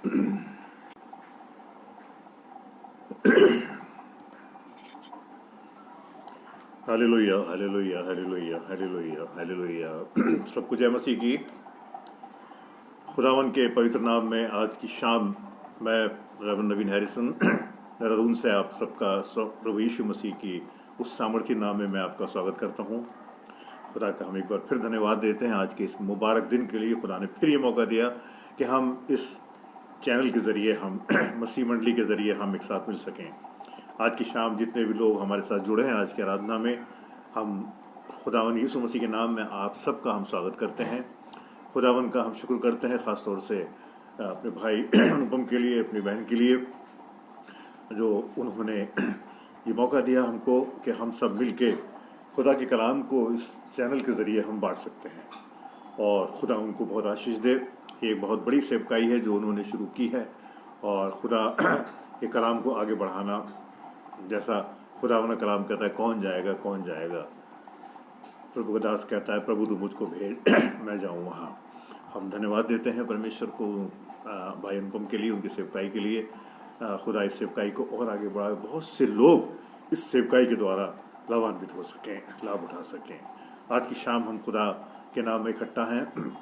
Hallelujah hallelujah hallelujah hallelujah hallelujah. सबको जय मसीह की। खुदावन के पवित्र नाम में आज की शाम मैं रेवरेंड नवीन हैरिसन देहरादून से आप सबका प्रभु यीशु मसीह की उस सामर्थ्य नाम में मैं आपका स्वागत करता हूं। खुदा का हम एक बार फिर धन्यवाद देते हैं आज के इस मुबारक दिन के लिए। खुदा ने फिर ये मौका दिया कि हम इस चैनल के ज़रिए, हम मसीह मंडली के ज़रिए हम एक साथ मिल सकें। आज की शाम जितने भी लोग हमारे साथ जुड़े हैं आज की आराधना में, हम खुदावन यीशु मसीह के नाम में आप सबका हम स्वागत करते हैं। खुदावन का हम शुक्र करते हैं ख़ास तौर से अपने भाई अनुपम के लिए, अपनी बहन के लिए, जो उन्होंने ये मौका दिया हमको कि हम सब मिल के खुदा के कलाम को इस चैनल के ज़रिए हम बांट सकते हैं। और खुदा उनको बहुत आशीष दे। ये एक बहुत बड़ी सेवकाई है जो उन्होंने शुरू की है, और खुदा ये कलाम को आगे बढ़ाना, जैसा खुदा का कलाम कहता है, कौन जाएगा कौन जाएगा, प्रभु का दास कहता है प्रभु तू मुझको भेज मैं जाऊँ वहाँ। हम धन्यवाद देते हैं परमेश्वर को भाई अनुपम के लिए, उनकी सेवकाई के लिए। खुदा इस सेवकाई को और आगे बढ़ाए, बहुत से लोग इस सेवकाई के द्वारा लाभान्वित हो सकें, लाभ उठा सकें। आज की शाम हम खुदा के नाम में इकट्ठा हैं।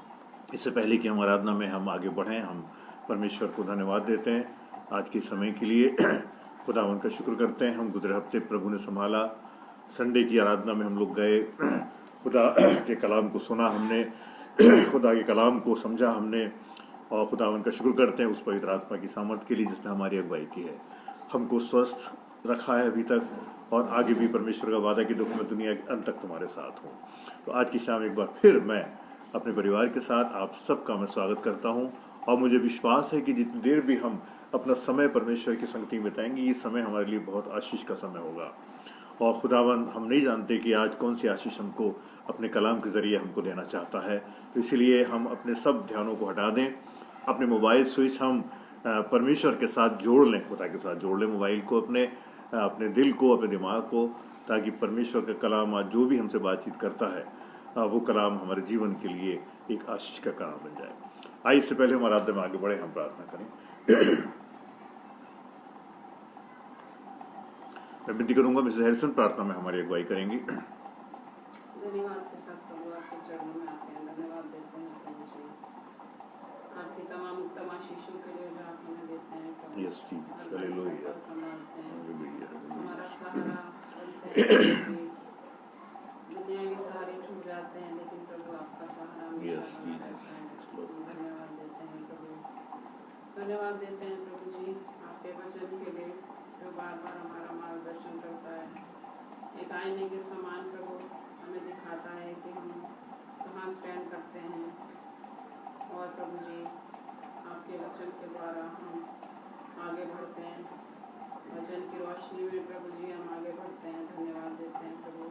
इससे पहले कि हम आराधना में हम आगे बढ़ें, हम परमेश्वर को धन्यवाद देते हैं आज के समय के लिए। खुदा उनका शुक्र करते हैं। हम गुजरे हफ्ते प्रभु ने संभाला, संडे की आराधना में हम लोग गए, खुदा के कलाम को सुना हमने, खुदा के कलाम को समझा हमने, और खुदा उनका शुक्र करते हैं उस पवित्र आत्मा की सामर्थ के लिए जिसने हमारी अगुवाई की है, हमको स्वस्थ रखा है अभी तक, और आगे भी परमेश्वर का वादा कि दुख में दुनिया के अंत तक तुम्हारे साथ हूँ। तो आज की शाम एक बार फिर मैं अपने परिवार के साथ आप सबका मैं स्वागत करता हूँ, और मुझे विश्वास है कि जितनी देर भी हम अपना समय परमेश्वर की संगति में बिताएंगे, ये समय हमारे लिए बहुत आशीष का समय होगा। और खुदावन हम नहीं जानते कि आज कौन सी आशीष हमको अपने कलाम के ज़रिए हमको देना चाहता है। तो इसलिए हम अपने सब ध्यानों को हटा दें, अपने मोबाइल स्विच हम परमेश्वर के साथ जोड़ लें, खुदा के साथ जोड़ लें मोबाइल को, अपने दिल को, अपने दिमाग को, ताकि परमेश्वर का कलाम आज जो भी हमसे बातचीत करता है वो कलाम हमारे जीवन के लिए एक आशीष का कलाम बन जाए। आइए इससे पहले हम आराधना में आगे बढ़े, हम प्रार्थना करें। मैं विनती करूंगा मिसेस हैरिसन प्रार्थना में हमारी अगुवाई करेंगी। धन्यवाद के साथ प्रभु आपके चरणों में आते हैं, धन्यवाद देते हैं प्रभु जी आपकी तमाम उत्तम आशीषों के लिए जो आप हमें देते हैं प्रभु। यस जीसस, हालेलुया, संभालते हैं, हालेलुया, हमारा सहारा बनते हैं। दुनिया के सहारे छूट जाते हैं, लेकिन प्रभु आपका सहारा हमेशा बना रहता है। धन्यवाद देते हैं प्रभु, धन्यवाद देते हैं प्रभु जी आपके वचन के लिए जो बार बार हमारा मार्गदर्शन करता है। एक आईने के समान प्रभु हमें दिखाता है कि हम कहाँ स्टैंड करते हैं, और प्रभु जी आपके वचन के द्वारा हम आगे बढ़ते हैं, वचन की रोशनी में प्रभु जी हम आगे बढ़ते हैं। धन्यवाद देते हैं प्रभु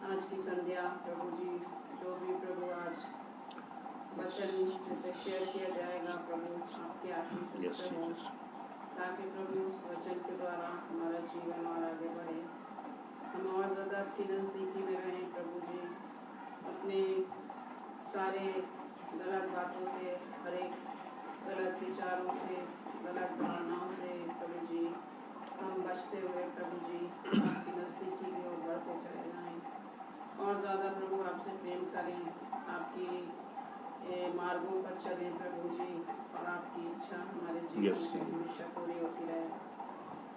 आज की संध्या प्रभु जी, जो भी प्रभु आज वचन जैसे शेयर किया जाएगा प्रभु आपके आशीष हो, ताकि प्रभु उस वचन के द्वारा हमारा जीवन और आगे बढ़े, हम और ज़्यादा आपकी नज़दीकी में रहें प्रभु जी। अपने सारे गलत बातों से, हर एक गलत विचारों से, गलत भावनाओं से प्रभु जी हम बचते हुए प्रभु जी आपकी नज़दीकी की ओर बढ़ते चले जाएं, और ज़्यादा प्रभु आपसे प्रेम करें, आपकी मार्गों पर चलें प्रभु जी, और आपकी इच्छा हमारे जीवन से हमेशा पूरी होती रहे।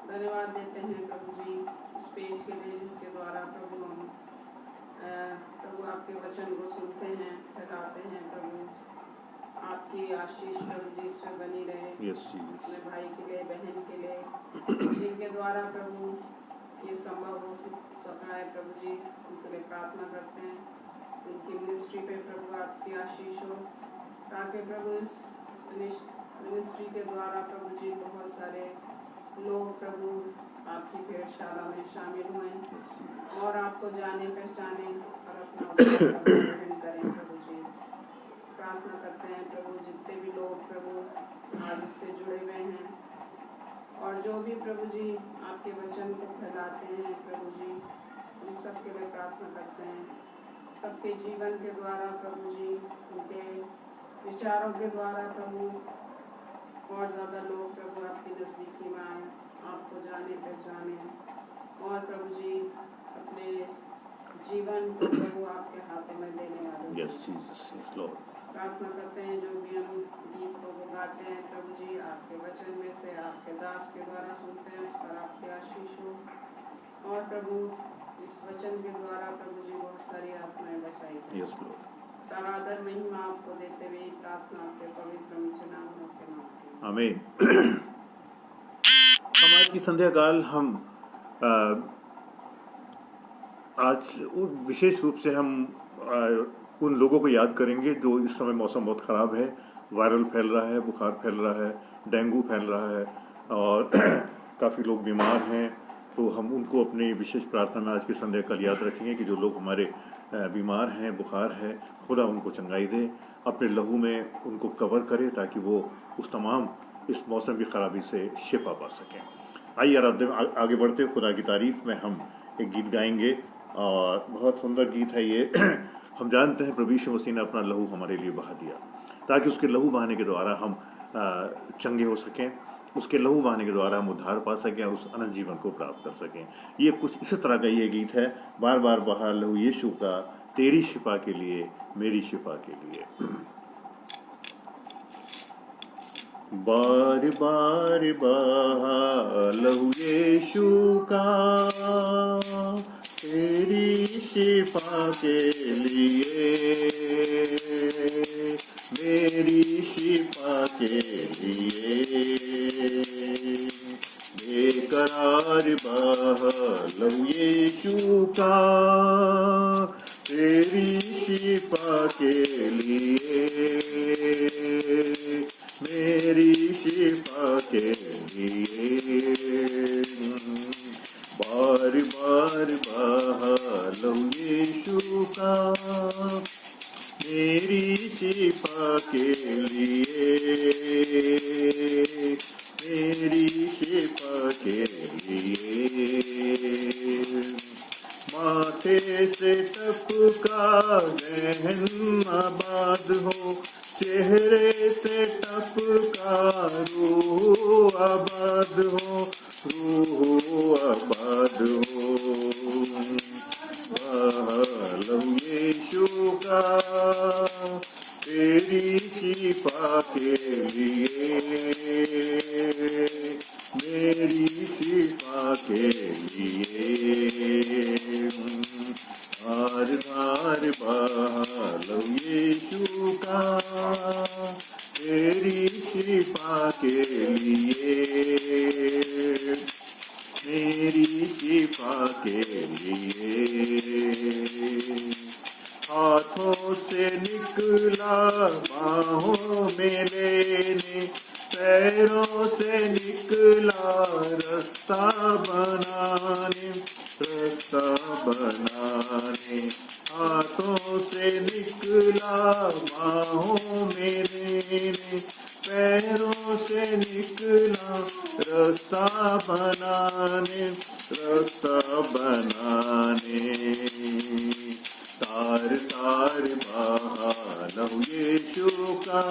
धन्यवाद देते हैं प्रभु जी इस पेज के लिए जिसके द्वारा प्रभु हम प्रभु आपके वचन को सुनते हैं, फैलाते हैं प्रभु। आपकी आशीष प्रभु जी इस पर बनी रहे, अपने भाई के लिए, बहन के लिए, जिनके द्वारा प्रभु ये संभव हो सका है प्रभु जी, उनके लिए प्रार्थना करते हैं। उनकी मिनिस्ट्री पे प्रभु आपकी आशीष हो, ताकि प्रभु इस मिनिस्ट्री के द्वारा प्रभु जी बहुत सारे लोग प्रभु आपकी भेड़शाला में शामिल हुए और आपको जाने पहचाने और अपना ग्रहण करें प्रभु जी। प्रार्थना करते हैं प्रभु जितने भी लोग प्रभु आज इससे जुड़े हुए हैं, और जो भी प्रभु जी आपके वचन को फैलाते हैं प्रभु जी, उन सब के लिए प्रार्थना करते हैं। सबके जीवन के द्वारा प्रभु जी, उनके विचारों के द्वारा प्रभु और ज़्यादा लोग प्रभु आपके नज़दीकी में आए, आपको जाने पहचाने, और प्रभु जी अपने जीवन को प्रभु आपके हाथों में देने वाले। Yes Jesus, yes Lord. प्रार्थना करते हैं जो भी हम गीत को गाते हैं प्रभु जी, आपके वचन में से आपके दास के द्वारा सुनते हैं, उस पर आपकी आशीष हो। और प्रभु इस वचन के द्वारा प्रभु जी बहुत सारी आत्माएं बचाई जाएं। Yes Lord. सारा आदर महिमा आपको देते हुए प्रार्थना आपके पवित्र ऊंचे नाम के नाम में। आमीन। हम आज की संध्या काल हम आज विशेष रूप से हम उन लोगों को याद करेंगे जो इस समय मौसम बहुत ख़राब है, वायरल फैल रहा है, बुखार फैल रहा है, डेंगू फैल रहा है और काफ़ी लोग बीमार हैं। तो हम उनको अपनी विशेष प्रार्थना में आज की संध्या काल याद रखेंगे कि जो लोग हमारे बीमार हैं, बुखार है, खुदा उनको चंगाई दे, अपने लहू में उनको कवर करे ताकि वो उस तमाम इस मौसम की खराबी से शिफा पा सकें। आइए आगे बढ़ते हुए खुदा की तारीफ में हम एक गीत गाएंगे और बहुत सुंदर गीत है ये। हम जानते हैं प्रभु यीशु मसीह ने अपना लहू हमारे लिए बहा दिया ताकि उसके लहू बहाने के द्वारा हम चंगे हो सकें, उसके लहू बहाने के द्वारा हम उद्धार पा सकें और उस अनंत जीवन को प्राप्त कर सकें। ये कुछ इसी तरह का ये गीत है, बार बार बहा लहू यीशु का, तेरी शिफा के लिए, मेरी शिफा के लिए। बार बार बहा लहू यीशु का, तेरी शिफा के लिए, मेरी शिफा के लिए। बेकरार बहा लहू यीशु का, तेरी शिफा के लिए, मेरी शिफा के लिए। बार बार बहा लहू यीशु का, मेरी शिफा के लिए, मेरी शिफा के लिए। माथे से टपका नैन आबाद हो, चेहरे से टपका रूह आबाद हो, रूह आबाद हो। बहा लहू यीशु का, तेरी शिफा के लिए, मेरी शिफा के लिए। धार धार बहा लहू यीशु का, तेरी शिफा के लिए, मेरी शिफा के लिए। हाथों से निकला बाहों में लेने, पैरों से निकला रास्ता बनाने, रास्ता बनाने। हाथों से निकला बाहों में लेने, पैरों से निकला रास्ता बनाने, रास्ता बनाने। तार तार बहा लहू यीशु का,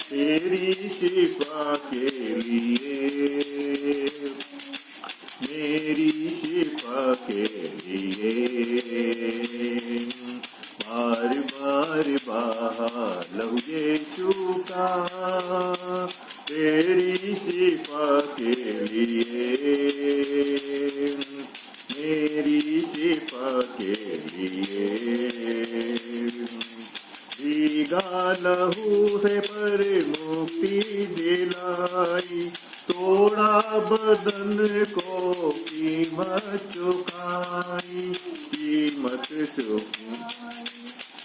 तेरी शिफा के लिए, मेरी शिफा के लिए। बार बार बहा लहू यीशु का, तेरी शिफा के लिए, मेरी शिफा के लिए। भीगा लहू से पर मुक्ति दिलाई, तोड़ा बदन को कीमत चुकाई, कीमत चुकाई।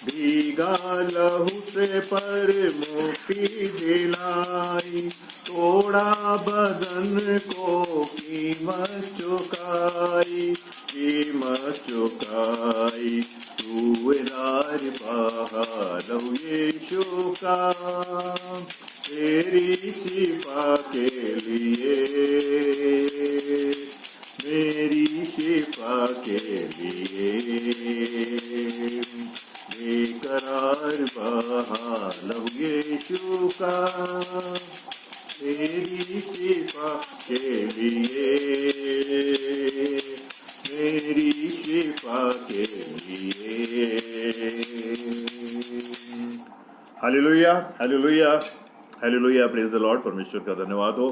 भीगा लहू से पर मुक्ति दिलाई, तोड़ा बदन को कीमत चुकाई, कीमत चुकाई। सूबेदार बहा लहू यीशु का, तेरी शिफा के लिए, मेरी शिफा के लिए। करार बहा लहू यीशु का, मेरी शिफा के लिए, मेरी शिफा के लिए। Hallelujah, hallelujah, hallelujah, praise the Lord. परमेश्वर का धन्यवाद हो।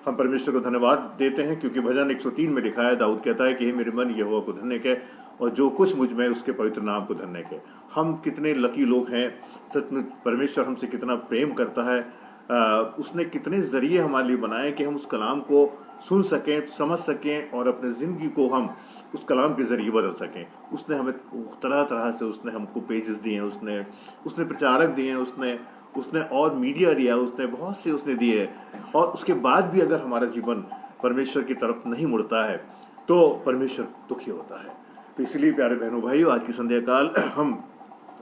हम परमेश्वर को धन्यवाद देते हैं क्योंकि भजन 103 में लिखा है, दाऊद कहता है कि हे मेरे मन यहोवा को धन्य के और जो कुछ मुझ में उसके पवित्र नाम को धन्य के। हम कितने लकी लोग हैं, सच में परमेश्वर हमसे कितना प्रेम करता है। उसने कितने जरिए हमारे लिए बनाए कि हम उस कलाम को सुन सकें, समझ सकें और अपने ज़िंदगी को हम उस कलाम के ज़रिए बदल सकें। उसने हमें तरह तरह से उसने हमको पेजेस दिए हैं, उसने प्रचारक दिए हैं, उसने और मीडिया दिया, उसने बहुत से उसने दिए। और उसके बाद भी अगर हमारा जीवन परमेश्वर की तरफ नहीं मुड़ता है तो परमेश्वर दुखी होता है। तो इसलिए प्यारे बहनों भाइयों, आज की संध्या काल हम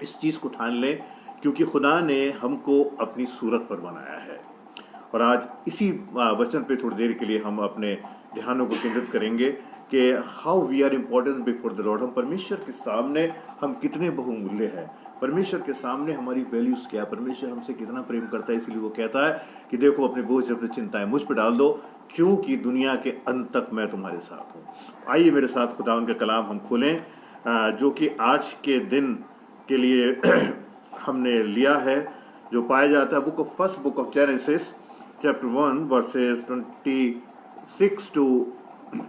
इस चीज़ को ठान लें क्योंकि खुदा ने हमको अपनी सूरत पर बनाया है। और आज इसी वचन पे थोड़ी देर के लिए हम अपने ध्यानों को केंद्रित करेंगे कि how we are important before the Lord. हम परमेश्वर के सामने हम कितने बहुमूल्य हैं, परमेश्वर के सामने हमारी वैल्यूज क्या है, परमेश्वर हमसे कितना प्रेम करता है। इसलिए वो कहता है कि देखो अपने बोझ अपनी चिंताएं मुझ पर डाल दो क्योंकि दुनिया के अंत तक मैं तुम्हारे साथ हूँ। आइए मेरे साथ खुदा उनका कलाम हम खोलें जो कि आज के दिन के लिए हमने लिया है, जो पाया जाता है first book of Genesis chapter 1 verses 26 to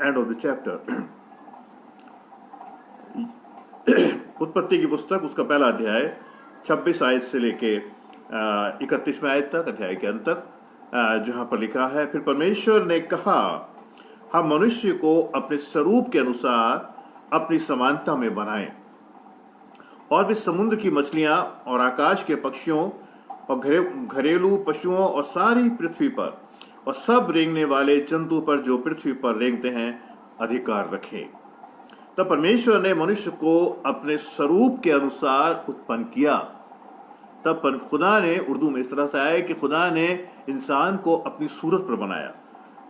end of the chapter. उत्पत्ति की पुस्तक उसका पहला अध्याय 26 आयत से लेके 31वें आयत तक, अध्याय के अंत तक, जहां पर लिखा है, फिर परमेश्वर ने कहा हम मनुष्य को अपने स्वरूप के अनुसार अपनी समानता में बनाएं और वे समुद्र की मछलियां और आकाश के पक्षियों और घरेलू पशुओं और सारी पृथ्वी पर और सब रेंगने वाले जंतु पर जो पृथ्वी पर रेंगते हैं अधिकार रखें। तब परमेश्वर ने मनुष्य को अपने स्वरूप के अनुसार उत्पन्न किया। तब खुदा ने, उर्दू में इस तरह से आया कि खुदा ने इंसान को अपनी सूरत पर बनाया।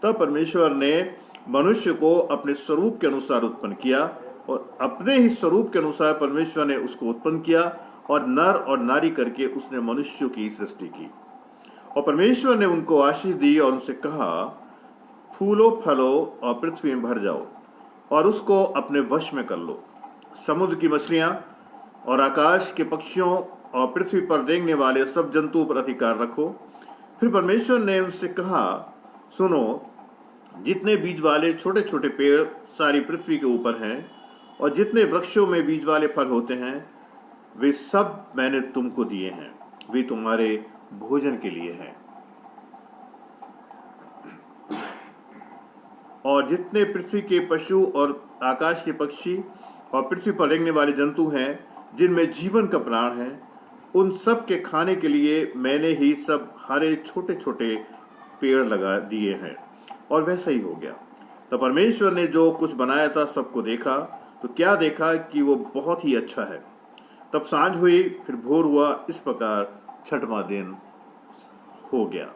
तब परमेश्वर ने मनुष्य को अपने स्वरूप के अनुसार उत्पन्न किया और अपने ही स्वरूप के अनुसार परमेश्वर ने उसको उत्पन्न किया और नर और नारी करके उसने मनुष्य की सृष्टि की। और परमेश्वर ने उनको आशीष दी और उनसे कहा फूलो फलो और पृथ्वी में भर जाओ और उसको अपने वश में कर लो। समुद्र की मछलियां और आकाश के पक्षियों और पृथ्वी पर रेंगने वाले सब जंतुओं पर अधिकार रखो। फिर परमेश्वर ने उनसे कहा सुनो, जितने बीज वाले छोटे छोटे पेड़ सारी पृथ्वी के ऊपर हैं और जितने वृक्षों में बीज वाले फल होते हैं वे सब मैंने तुमको दिए हैं, वे तुम्हारे भोजन के लिए हैं। और जितने पृथ्वी के पशु और आकाश के पक्षी और पृथ्वी पर रेंगने वाले जंतु हैं जिनमें जीवन का प्राण है, उन सब के खाने के लिए मैंने ही सब हरे छोटे छोटे पेड़ लगा दिए हैं। और वैसा ही हो गया। तो परमेश्वर ने जो कुछ बनाया था सबको देखा, तो क्या देखा कि वो बहुत ही अच्छा है। तब सांझ हुई, फिर भोर हुआ, इस प्रकार छठवां दिन हो गया।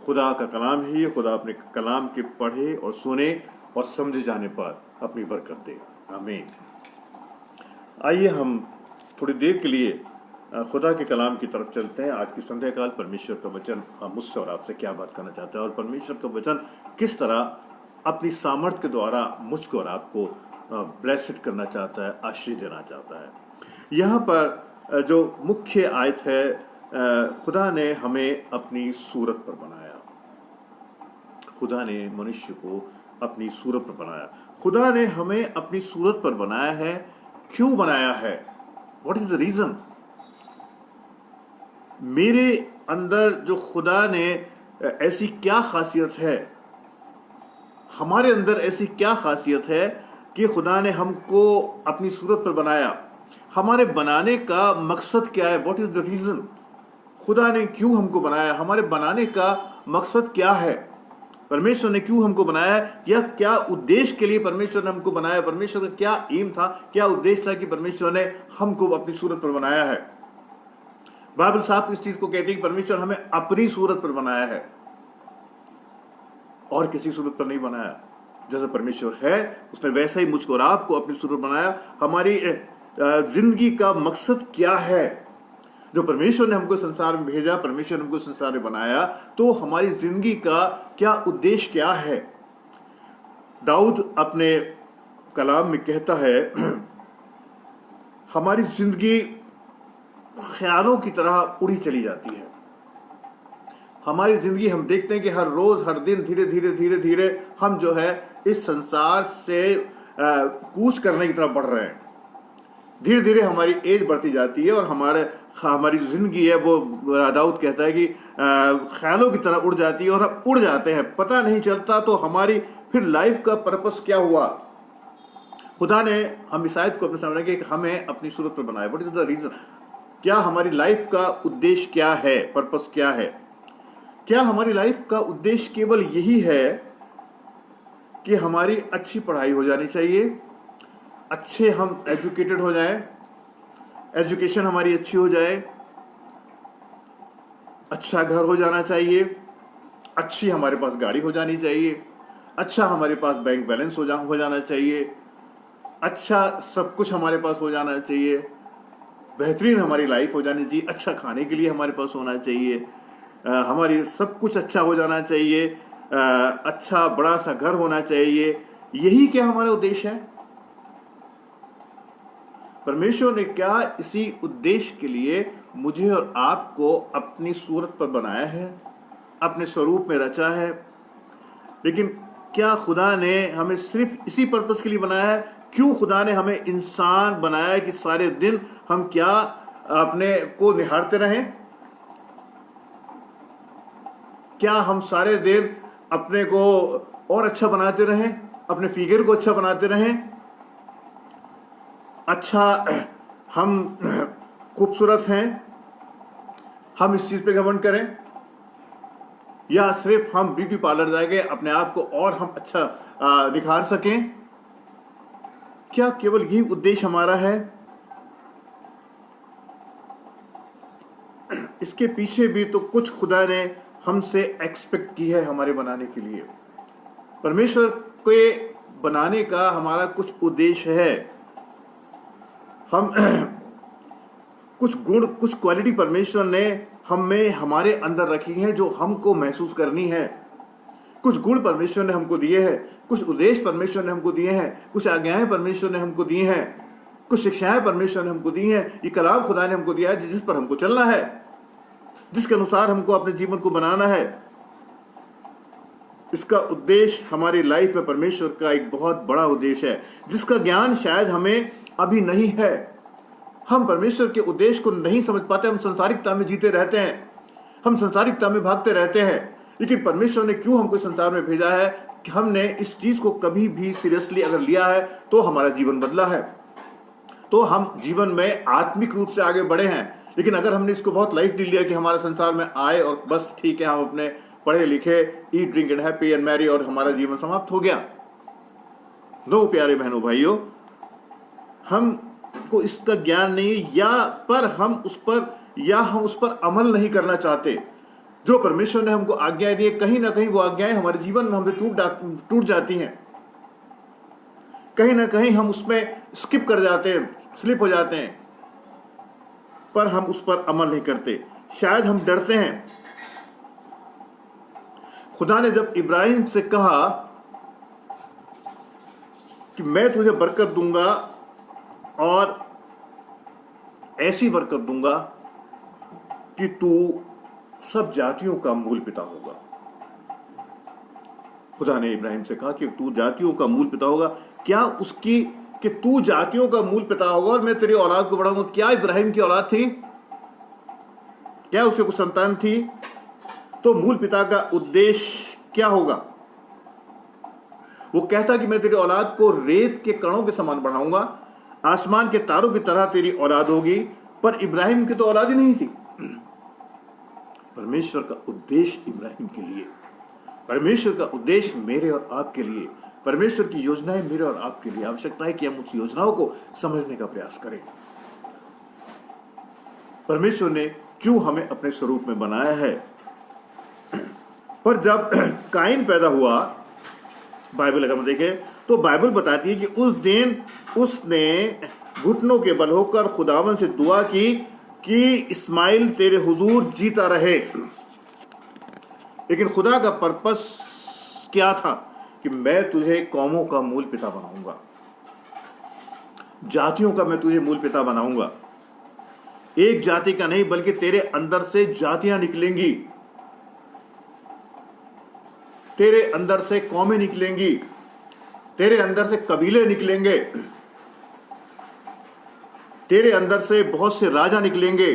खुदा का कलाम ही, खुदा अपने कलाम के पढ़े और सुने और समझे जाने पर अपनी बरकत दे। आमीन। आइए हम थोड़ी देर के लिए खुदा के कलाम की तरफ चलते हैं। आज की संध्या काल परमेश्वर का वचन मुझसे और आपसे क्या बात करना चाहता है और परमेश्वर का वचन किस तरह अपनी सामर्थ्य के द्वारा मुझको और आपको ब्लेसिड करना चाहता है, आशीष देना चाहता है। यहाँ पर जो मुख्य आयत है, खुदा ने हमें अपनी सूरत पर बनाया। खुदा ने मनुष्य को अपनी सूरत पर बनाया। खुदा ने हमें अपनी सूरत पर बनाया है। क्यों बनाया है? What is the reason? मेरे अंदर जो खुदा ने ऐसी क्या खासियत है, हमारे अंदर ऐसी क्या खासियत है कि खुदा ने हमको अपनी सूरत पर बनाया? हमारे बनाने का मकसद क्या है? What is the reason? खुदा ने क्यों हमको बनाया? हमारे बनाने का मकसद क्या है? परमेश्वर ने क्यों हमको बनाया या क्या उद्देश्य के लिए परमेश्वर ने हमको बनाया? परमेश्वर का क्या एम था, क्या उद्देश्य था कि परमेश्वर ने हमको अपनी सूरत पर बनाया है? बाइबल साहब इस चीज को कहती है कि परमेश्वर हमें अपनी सूरत पर बनाया है और किसी सूरत पर नहीं बनाया। जैसा परमेश्वर है उसने वैसा ही मुझको और आपको अपनी सूरत बनाया। हमारी जिंदगी का मकसद क्या है? जो परमेश्वर ने हमको संसार में भेजा, परमेश्वर ने हमको संसार में बनाया, तो हमारी जिंदगी का क्या उद्देश्य क्या है। दाऊद अपने कलाम में कहता है, हमारी जिंदगी ख्यालों की तरह उड़ी चली जाती है। हमारी जिंदगी हम देखते हैं कि हर रोज हर दिन धीरे धीरे धीरे धीरे हम जो है इस संसार से कूच करने की तरफ बढ़ रहे हैं। धीरे धीरे हमारी एज बढ़ती जाती है और हमारी जो जिंदगी है वो दाऊद कहता है कि ख्यालों की तरह उड़ जाती है और हम उड़ जाते हैं, पता नहीं चलता तो हमारी फिर लाइफ का पर्पस क्या हुआ। खुदा ने हम इस आयत को अपने सामने कि हमें अपनी सूरत पर बनाया। व्हाट इज द रीजन, क्या हमारी लाइफ का उद्देश्य क्या है, पर्पस क्या है। क्या हमारी लाइफ का उद्देश्य केवल यही है कि हमारी अच्छी पढ़ाई हो जानी चाहिए, अच्छे हम एजुकेटेड हो जाएं, एजुकेशन हमारी अच्छी हो जाए, अच्छा घर हो जाना चाहिए, अच्छी हमारे पास गाड़ी हो जानी चाहिए, अच्छा हमारे पास बैंक बैलेंस हो जाना चाहिए, अच्छा सब कुछ हमारे पास हो जाना चाहिए, बेहतरीन हमारी लाइफ हो जानी चाहिए, अच्छा खाने के लिए हमारे पास होना चाहिए, हमारी सब कुछ अच्छा हो जाना चाहिए, अच्छा बड़ा सा घर होना चाहिए। यही क्या हमारा उद्देश्य है। परमेश्वर ने क्या इसी उद्देश्य के लिए मुझे और आपको अपनी सूरत पर बनाया है, अपने स्वरूप में रचा है। लेकिन क्या खुदा ने हमें सिर्फ इसी पर्पस के लिए बनाया है। क्यों खुदा ने हमें इंसान बनाया कि सारे दिन हम क्या अपने को निहारते रहें। क्या हम सारे दिन अपने को और अच्छा बनाते रहें, अपने फिगर को अच्छा बनाते रहें, अच्छा हम खूबसूरत हैं, हम इस चीज पे घमंड करें, या सिर्फ हम ब्यूटी पार्लर जाके अपने आप को और हम अच्छा दिखार सकें। क्या केवल यही उद्देश्य हमारा है। इसके पीछे भी तो कुछ खुदा ने हमसे एक्सपेक्ट की है हमारे बनाने के लिए। परमेश्वर के बनाने का हमारा कुछ उद्देश्य है। हम कुछ गुण, कुछ क्वालिटी परमेश्वर ने हमें हमारे अंदर रखी है जो हमको महसूस करनी है। कुछ गुण परमेश्वर ने हमको दिए हैं, कुछ उद्देश्य परमेश्वर ने हमको दिए हैं, कुछ आज्ञाएं परमेश्वर ने हमको दी हैं, कुछ शिक्षाएं परमेश्वर ने हमको दी हैं। ये कलाम खुदा ने हमको दिया है जिस पर हमको चलना है, जिसके अनुसार हमको अपने जीवन को बनाना है। इसका उद्देश्य हमारी लाइफ में परमेश्वर का एक बहुत बड़ा उद्देश्य है जिसका ज्ञान शायद हमें अभी नहीं है। हम परमेश्वर के उद्देश्य को नहीं समझ पाते। हम संसारिकता में जीते रहते हैं, हम संसारिकता में भागते रहते हैं। लेकिन परमेश्वर ने क्यों हमको संसार में भेजा है कि हमने इस चीज को कभी भी सीरियसली अगर लिया है तो हमारा जीवन बदला है, तो हम जीवन में आत्मिक रूप से आगे बढ़े हैं। लेकिन अगर हमने इसको बहुत लाइटली लिया कि हमारे संसार में आए और बस ठीक है, हम अपने पढ़े लिखे, eat drink and happy and merry, और हमारा जीवन समाप्त हो गया। नो प्यारे बहनों भाइयों, हमको इसका ज्ञान नहीं है, हम उस पर अमल नहीं करना चाहते। जो परमेश्वर ने हमको आज्ञाएं दी, कहीं ना कहीं वो आज्ञाएं हमारे जीवन में हमसे टूट जाती हैं। कहीं ना कहीं हम उसमें स्किप कर जाते हैं, स्लिप हो जाते हैं, पर हम उस पर अमल नहीं करते। शायद हम डरते हैं। खुदा ने जब इब्राहिम से कहा कि मैं तुझे बरकत दूंगा और ऐसी बरकत दूंगा कि तू सब जातियों का मूल पिता होगा। खुदा ने इब्राहिम से कहा कि तू जातियों का मूल पिता होगा। क्या उसकी कि तू जातियों का मूल पिता होगा और मैं तेरी औलाद को बढ़ाऊंगा। क्या इब्राहिम की औलाद थी? क्या उसे कुछ संतान थी? तो मूल पिता का उद्देश्य क्या होगा? वो कहता कि मैं तेरी औलाद को रेत के कणों के समान बढ़ाऊंगा, आसमान के तारों की तरह तेरी औलाद होगी। पर इब्राहिम की तो औलाद ही नहीं थी। परमेश्वर का उद्देश्य इब्राहिम के लिए, परमेश्वर का उद्देश्य मेरे और आपके लिए, परमेश्वर की योजनाएं मेरे और आपके लिए। आवश्यकता है कि हम उस योजनाओं को समझने का प्रयास करें। परमेश्वर ने क्यों हमें अपने स्वरूप में बनाया है। पर जब काइन पैदा हुआ, बाइबल अगर हम देखें तो बाइबल बताती है कि उस दिन उसने घुटनों के बल होकर खुदावन से दुआ की कि इस्माइल तेरे हुजूर जीता रहे। लेकिन खुदा का पर्पस क्या था? कि मैं तुझे कौमों का मूल पिता बनाऊंगा, जातियों का मैं तुझे मूल पिता बनाऊंगा। एक जाति का नहीं, बल्कि तेरे अंदर से जातियां निकलेंगी, तेरे अंदर से कौमें निकलेंगी, तेरे अंदर से कबीले निकलेंगे, तेरे अंदर से बहुत से राजा निकलेंगे,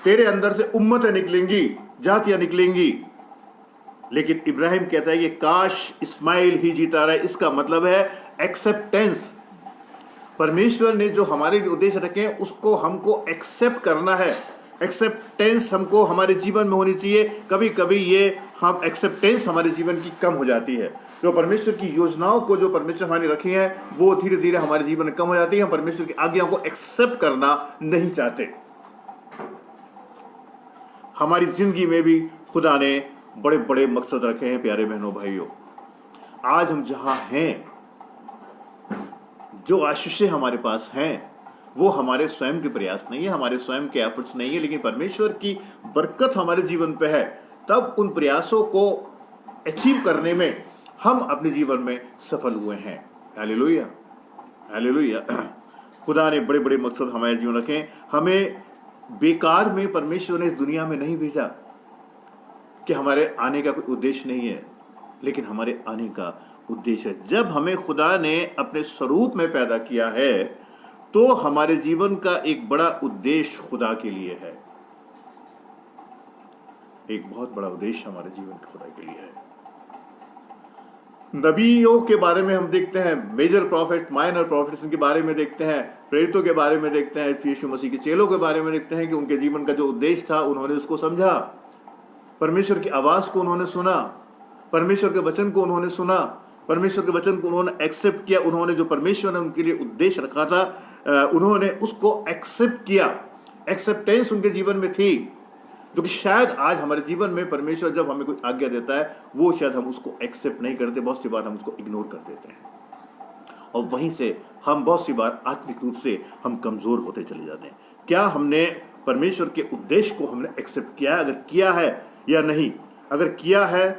तेरे अंदर से उम्मतें निकलेंगी, जातियां निकलेंगी। लेकिन इब्राहिम कहता है कि काश इस्माइल ही जीता रहा है। इसका मतलब है एक्सेप्टेंस। परमेश्वर ने जो हमारे उद्देश्य रखे हैं उसको हमको एक्सेप्ट करना है। एक्सेप्टेंस हमको हमारे जीवन में होनी चाहिए। कभी कभी ये हम एक्सेप्टेंस हमारे जीवन की कम हो जाती है। जो परमेश्वर की योजनाओं को जो परमेश्वर हमारी रखी है वो धीरे धीरे हमारे जीवन में कम हो जाती है। हम परमेश्वर की आज्ञाओं को एक्सेप्ट करना नहीं चाहते। हमारी जिंदगी में भी खुदा ने बड़े बड़े मकसद रखे हैं। प्यारे बहनों भाइयों, आज हम जहां हैं, जो आशीषें हमारे पास हैं, वो हमारे स्वयं के प्रयास नहीं है, हमारे स्वयं के एफर्ट्स नहीं है, लेकिन परमेश्वर की बरकत हमारे जीवन पे है। तब उन प्रयासों को अचीव करने में हम अपने जीवन में सफल हुए हैं। Hallelujah, hallelujah. खुदा ने बड़े बड़े मकसद हमारे जीवन रखे। हमें बेकार में परमेश्वर ने इस दुनिया में नहीं भेजा कि हमारे आने का कोई उद्देश्य नहीं है, लेकिन हमारे आने का उद्देश्य है। जब हमें खुदा ने अपने स्वरूप में पैदा किया है तो हमारे जीवन का एक बड़ा उद्देश्य खुदा के लिए है। एक बहुत बड़ा उद्देश्य हमारे जीवन के खुदा के लिए है। नबियों के बारे में हम देखते हैं, मेजर प्रॉफिट, माइनर प्रॉफिट्स के बारे में देखते हैं, प्रेरितों के बारे में देखते हैं, यीशु मसीह के चेलों के बारे में देखते हैं कि उनके जीवन का जो उद्देश्य था उन्होंने उसको समझा। परमेश्वर की आवाज को उन्होंने सुना, परमेश्वर के वचन को उन्होंने सुना, परमेश्वर के वचन को उन्होंने एक्सेप्ट किया। उन्होंने जो परमेश्वर ने उनके लिए उद्देश्य रखा था उन्होंने उसको एक्सेप्ट किया। एक्सेप्टेंस उनके जीवन में थी, जो कि शायद आज हमारे जीवन में परमेश्वर जब हमें कोई आज्ञा देता है वो शायद हम उसको एक्सेप्ट नहीं करते। बहुत सी बार हम उसको इग्नोर कर देते हैं और वहीं से हम बहुत सी बार आत्मिक रूप से हम कमजोर होते चले जाते हैं। क्या हमने परमेश्वर के उद्देश्य को हमने एक्सेप्ट किया है? अगर किया है या नहीं, अगर किया है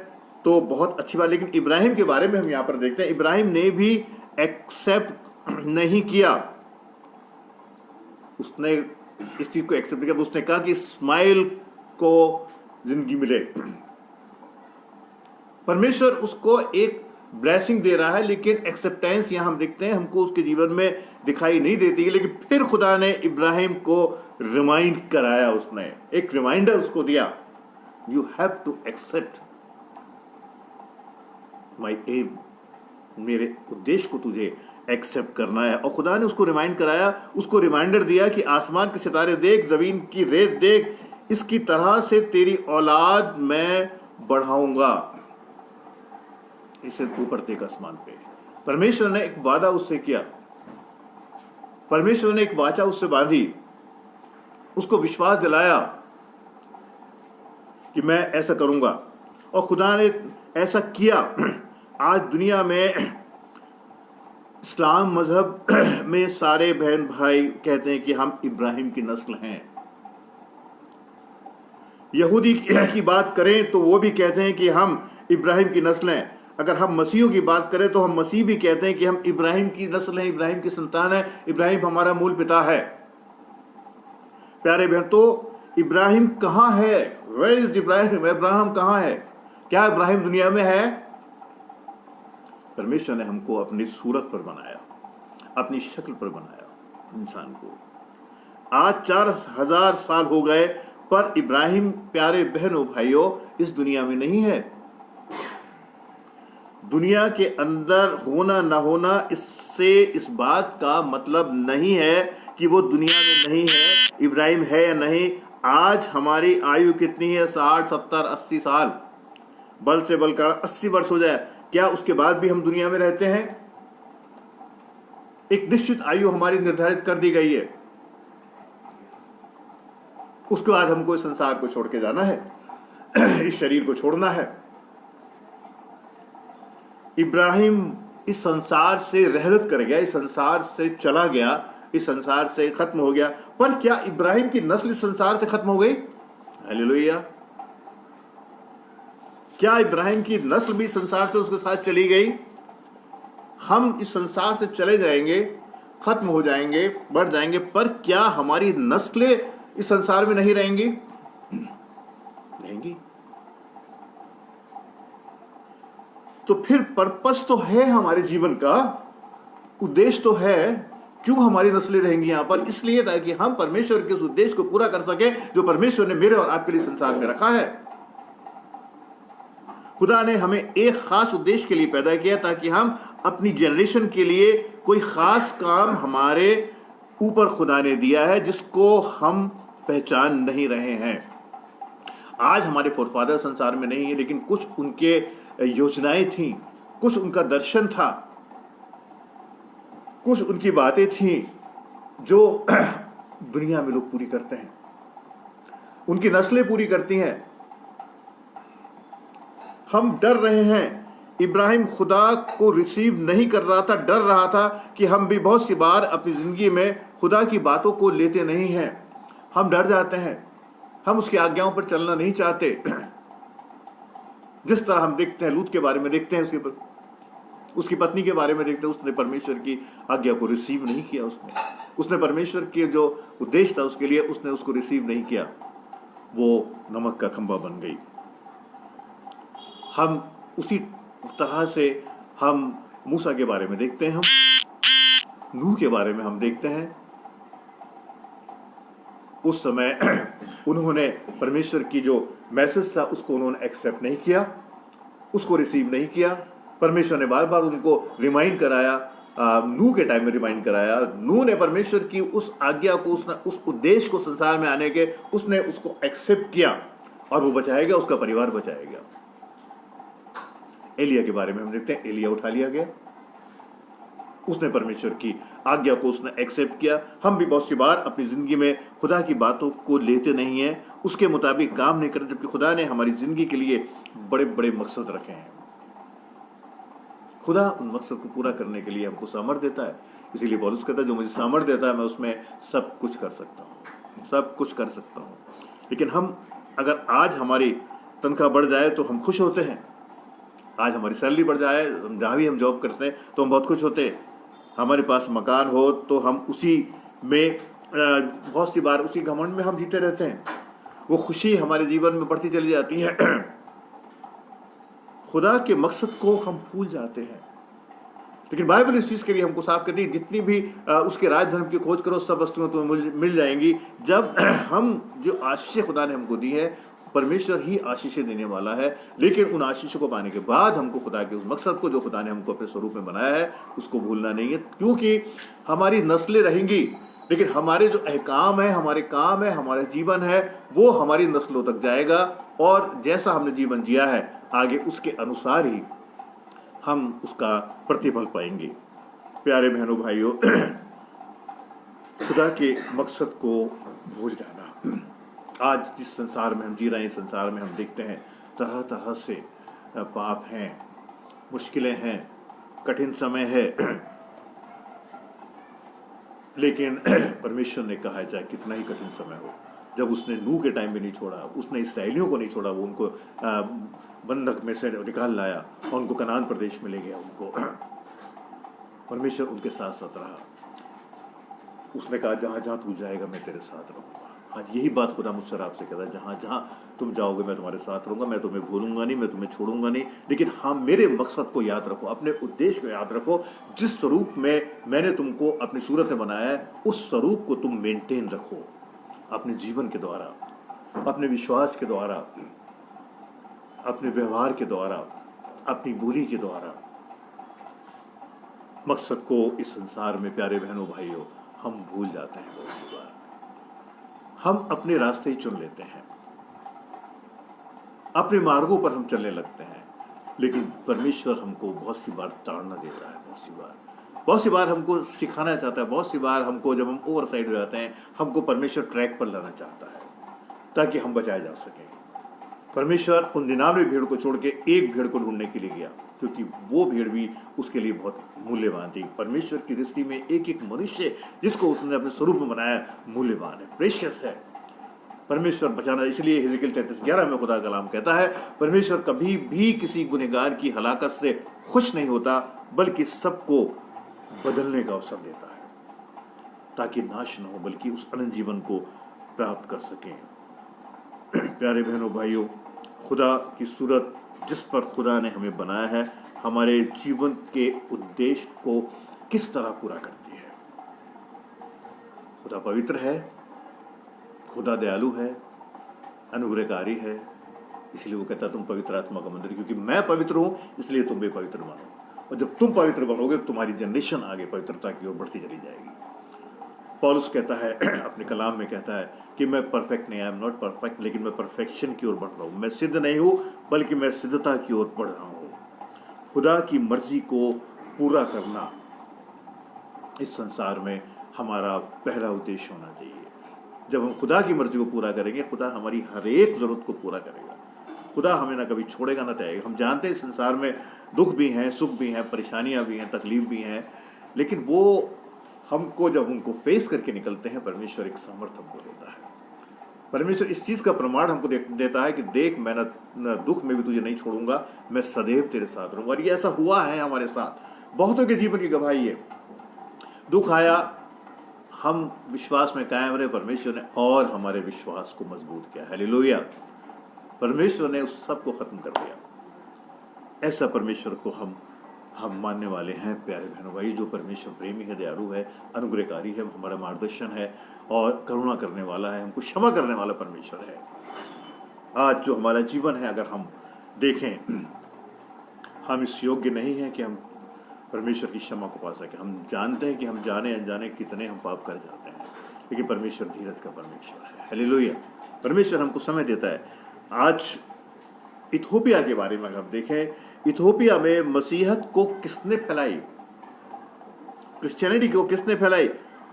तो बहुत अच्छी बात। लेकिन इब्राहिम के बारे में हम यहां पर देखते हैं, इब्राहिम ने भी एक्सेप्ट नहीं किया। उसने इस चीज को एक्सेप्ट किया। उसने कहा कि इस्माइल को जिंदगी मिले। परमेश्वर उसको एक ब्लेसिंग दे रहा है, लेकिन एक्सेप्टेंस यहां हम देखते हैं हमको उसके जीवन में दिखाई नहीं देती है। लेकिन फिर खुदा ने इब्राहिम को रिमाइंड कराया, उसने एक रिमाइंडर उसको दिया, you have to accept my aim, मेरे उद्देश्य को तुझे एक्सेप्ट करना है। और खुदा ने उसको रिमाइंड कराया, उसको रिमाइंडर दिया कि आसमान के सितारे देख, जमीन की रेत देख, इसकी तरह से तेरी औलाद मैं बढ़ाऊंगा, इसे ऊपर तक आसमान पे। परमेश्वर ने एक वादा उससे किया, परमेश्वर ने एक वाचा उससे बांधी, उसको विश्वास दिलाया कि मैं ऐसा करूंगा, और खुदा ने ऐसा किया। आज दुनिया में इस्लाम मजहब में सारे बहन भाई कहते हैं कि हम इब्राहिम की नस्ल हैं। यहूदी की बात करें तो वो भी कहते हैं कि हम इब्राहिम की नस्ल हैं। अगर हम मसीहों की बात करें तो हम मसीह भी कहते हैं कि हम इब्राहिम की नस्ल हैं, इब्राहिम की संतान है, इब्राहिम हमारा मूल पिता है। प्यारे बहन, तो इब्राहिम कहां है? Where is Ibrahim? इब्राहिम कहां है? क्या इब्राहिम दुनिया में है? परमेश्वर ने हमको अपनी सूरत पर बनाया, अपनी शक्ल पर बनाया इंसान को। आज 4000 साल हो गए, पर इब्राहिम प्यारे बहनों भाइयों इस दुनिया में नहीं है। दुनिया के अंदर होना ना होना इससे इस बात का मतलब नहीं है कि वो दुनिया में नहीं है। इब्राहिम है या नहीं, आज हमारी आयु कितनी है? 60, 70, 80 साल, बल से बल कर 80 वर्ष हो जाए, क्या उसके बाद भी हम दुनिया में रहते हैं? एक निश्चित आयु हमारी निर्धारित कर दी गई है, उसके बाद हमको इस संसार को छोड़ के जाना है, इस शरीर को छोड़ना है। इब्राहिम इस संसार से रहलत कर गया, इस संसार से चला गया, इस संसार से खत्म हो गया, पर क्या इब्राहिम की नस्ल इस संसार से खत्म हो गई? हालेलुया। क्या इब्राहिम की नस्ल भी संसार से उसके साथ चली गई? हम इस संसार से चले जाएंगे, खत्म हो जाएंगे, बढ़ जाएंगे, पर क्या हमारी नस्लें इस संसार में नहीं रहेंगी? रहेंगी। तो फिर पर्पस तो है हमारे जीवन का, उद्देश्य तो है। क्यों हमारी नस्लें रहेंगी यहां पर? इसलिए ताकि हम परमेश्वर के उस उद्देश्य को पूरा कर सके जो परमेश्वर ने मेरे और आपके लिए संसार में रखा है। खुदा ने हमें एक खास उद्देश्य के लिए पैदा किया ताकि हम अपनी जनरेशन के लिए कोई खास काम हमारे ऊपर खुदा ने दिया है जिसको हम पहचान नहीं रहे हैं। आज हमारे फोरफादर संसार में नहीं है, लेकिन कुछ उनके योजनाएं थी, कुछ उनका दर्शन था, कुछ उनकी बातें थी जो दुनिया में लोग पूरी करते हैं, उनकी नस्लें पूरी करती हैं। हम डर रहे हैं। इब्राहिम खुदा को रिसीव नहीं कर रहा था, डर रहा था कि हम भी बहुत सी बार अपनी जिंदगी में खुदा की बातों को लेते नहीं हैं। हम डर जाते हैं, हम उसकी आज्ञाओं पर चलना नहीं चाहते। जिस तरह हम देखते हैं, लूत के बारे में देखते हैं, उसकी पत्नी के बारे में देखते हैं, उसने परमेश्वर की आज्ञा को रिसीव नहीं किया। उसने परमेश्वर के जो उद्देश्य था उसके लिए उसने उसको रिसीव नहीं किया। वो नमक का खंभा बन गई। हम उसी तरह से हम मूसा के बारे में देखते हैं, हम नूह के बारे में हम देखते हैं। उस समय उन्होंने परमेश्वर की जो मैसेज था उसको उन्होंने एक्सेप्ट नहीं किया, उसको रिसीव नहीं किया। परमेश्वर ने बार बार उनको रिमाइंड कराया, नूह के टाइम में रिमाइंड कराया। नूह ने परमेश्वर की उस आज्ञा को, उस उद्देश्य को संसार में आने के, उसने उसको एक्सेप्ट किया और वो बचाएगा, उसका परिवार बचाएगा। एलिया के बारे में हम देखते हैं, एलिया उठा लिया गया, उसने परमेश्वर की आज्ञा को उसने एक्सेप्ट किया। हम भी बहुत सी बार अपनी जिंदगी में खुदा की बातों को लेते नहीं हैं, उसके मुताबिक काम नहीं करते, जबकि खुदा ने हमारी जिंदगी के लिए बड़े बड़े मकसद रखे हैं। खुदा उन मकसद को पूरा करने के लिए हमको सामर्थ देता है। इसीलिए पौलुस कहता है, जो मुझे सामर्थ देता है मैं उसमें सब कुछ कर सकता हूँ, सब कुछ कर सकता हूँ। लेकिन हम अगर आज हमारी तनख्वाह बढ़ जाए तो हम खुश होते हैं, आज हमारी सैलरी बढ़ जाए, जहाँ भी हम जॉब करते हैं तो हम बहुत खुश होते हैं। हमारे पास मकान हो तो हम उसी में बहुत सी बार उसी घमंड में हम जीते रहते हैं। वो खुशी हमारे जीवन में बढ़ती चली जाती है। खुदा के मकसद को हम भूल जाते हैं। लेकिन बाइबल इस चीज के लिए हमको साफ करती है, जितनी भी उसके राज धर्म की खोज करो सब वस्तुएं तुम्हें मिल जाएंगी। जब हम जो आशीष खुदा ने हमको दी है, परमेश्वर ही आशीषें देने वाला है, लेकिन उन आशीषों को पाने के बाद हमको खुदा के उस मकसद को जो खुदा ने हमको अपने स्वरूप में बनाया है उसको भूलना नहीं है। क्योंकि हमारी नस्लें रहेंगी, लेकिन हमारे जो अहकाम है, हमारे काम है, हमारा जीवन है, वो हमारी नस्लों तक जाएगा। और जैसा हमने जीवन जिया है आगे उसके अनुसार ही हम उसका प्रतिफल पाएंगे। प्यारे बहनों भाइयों, खुदा के मकसद को भूल जाना। आज जिस संसार में हम जी रहे हैं, संसार में हम देखते हैं तरह तरह से पाप हैं, मुश्किलें हैं, कठिन समय है, लेकिन परमेश्वर ने कहा चाहे कितना ही कठिन समय हो, जब उसने नूह के टाइम में नहीं छोड़ा, उसने इस्राएलियों को नहीं छोड़ा, वो उनको बंधक में से निकाल लाया और उनको कनान प्रदेश में ले गया। उनको परमेश्वर उनके साथ साथ रहा। उसने कहा जहां जहां तू जाएगा मैं तेरे साथ रहूंगा। आज यही बात खुदा मुझसे आपसे कहता है, जहां जहां तुम जाओगे मैं तुम्हारे साथ रहूंगा, मैं तुम्हें भूलूंगा नहीं, मैं तुम्हें छोड़ूंगा नहीं। लेकिन हाँ, मेरे मकसद को याद रखो, अपने उद्देश्य को याद रखो। जिस स्वरूप में मैंने तुमको अपनी सूरत में बनाया है उस स्वरूप को तुम मेंटेन रखो, अपने जीवन के द्वारा, अपने विश्वास के द्वारा, अपने व्यवहार के द्वारा, अपनी बोली के द्वारा। मकसद को इस संसार में प्यारे बहनों भाइयों हम भूल जाते हैं। बहुत सी बार हम अपने रास्ते ही चुन लेते हैं, अपने मार्गों पर हम चलने लगते हैं, लेकिन परमेश्वर हमको बहुत सी बार ताड़ना दे रहा है। बहुत सी बार हमको सिखाना चाहता है। बहुत सी बार हमको, जब हम ओवर साइड हो जाते हैं, हमको परमेश्वर ट्रैक पर लाना चाहता है ताकि हम बचाए जा सकें। परमेश्वर उन 99 भेड़ को छोड़ के एक भेड़ को ढूंढने के लिए गया, क्योंकि वो भेड़ भी उसके लिए बहुत मूल्यवान थी। परमेश्वर की दृष्टि में एक एक मनुष्य जिसको उसने अपने स्वरूप में बनाया मूल्यवान है, प्रेशियस है। परमेश्वर बचाना, इसलिए हिजकिय्याह 33:11 में खुदा कलाम कहता है, परमेश्वर कभी भी किसी गुनहगार की हलाकत से खुश नहीं होता, बल्कि सबको बदलने का अवसर देता है, ताकि नाश न हो बल्कि उस अनंत जीवन को प्राप्त कर सकें। प्यारे बहनों भाइयों, खुदा की सूरत जिस पर खुदा ने हमें बनाया है, हमारे जीवन के उद्देश्य को किस तरह पूरा करती है। खुदा पवित्र है, खुदा दयालु है, अनुग्रहकारी है, इसलिए वो कहता है तुम पवित्र आत्मा का मंदिर, क्योंकि मैं पवित्र हूं इसलिए तुम भी पवित्र बनो। और जब तुम पवित्र बनोगे तुम्हारी जनरेशन आगे पवित्रता की ओर बढ़ती चली जाएगी। पौलुस कहता है अपने कलाम में कहता है कि मैं परफेक्ट नहीं, आई एम नॉट परफेक्ट, लेकिन मैं परफेक्शन की ओर बढ़ रहा हूं। मैं सिद्ध नहीं हूं बल्कि मैं सिद्धता की ओर बढ़ रहा हूं। खुदा की मर्जी को पूरा करना इस संसार में हमारा पहला उद्देश्य होना चाहिए। जब हम खुदा की मर्जी को पूरा करेंगे, खुदा हमारी हर एक जरूरत को पूरा करेगा। खुदा हमें ना कभी छोड़ेगा ना त्यागेगा। हम जानते हैं संसार में दुख भी हैं, सुख भी हैं, परेशानियां भी हैं, तकलीफ भी हैं, लेकिन वो हमको जब उनको फेस करके निकलते हैं, परमेश्वर एक सामर्थ हमको देता है। परमेश्वर इस चीज का प्रमाण हमको देता है कि देख, मैं न दुख में भी तुझे नहीं छोड़ूंगा, मैं सदैव तेरे साथ रहूंगा। और ये ऐसा हुआ है हमारे साथ। बहुतों के जीवन की गवाही है। दुख आया, हम विश्वास में कायम रहे, परमेश्वर ने और हमारे विश्वास को मजबूत किया। हालेलुया। परमेश्वर ने उस सब को खत्म कर दिया। ऐसा परमेश्वर को हम मानने वाले हैं प्यारे बहनों भाई, जो परमेश्वर प्रेमी है, दयालु है, अनुग्रहकारी है, हमारा मार्गदर्शन है और करुणा करने वाला है, हमको क्षमा करने वाला परमेश्वर है। आज जो हमारा जीवन है, अगर हम देखें, हम इस योग्य नहीं हैं कि हम परमेश्वर की क्षमा को पा सके। हम जानते हैं कि हम जाने अनजाने कितने हम पाप कर जाते हैं, लेकिन परमेश्वर धीरज का परमेश्वर है। हालेलुया। परमेश्वर हमको समय देता है। आज इथोपिया के बारे में अगर हम देखें, इथोपिया में मसीहत को किसने फैलाई, क्रिश्चियनिटी को किसने फैलाई?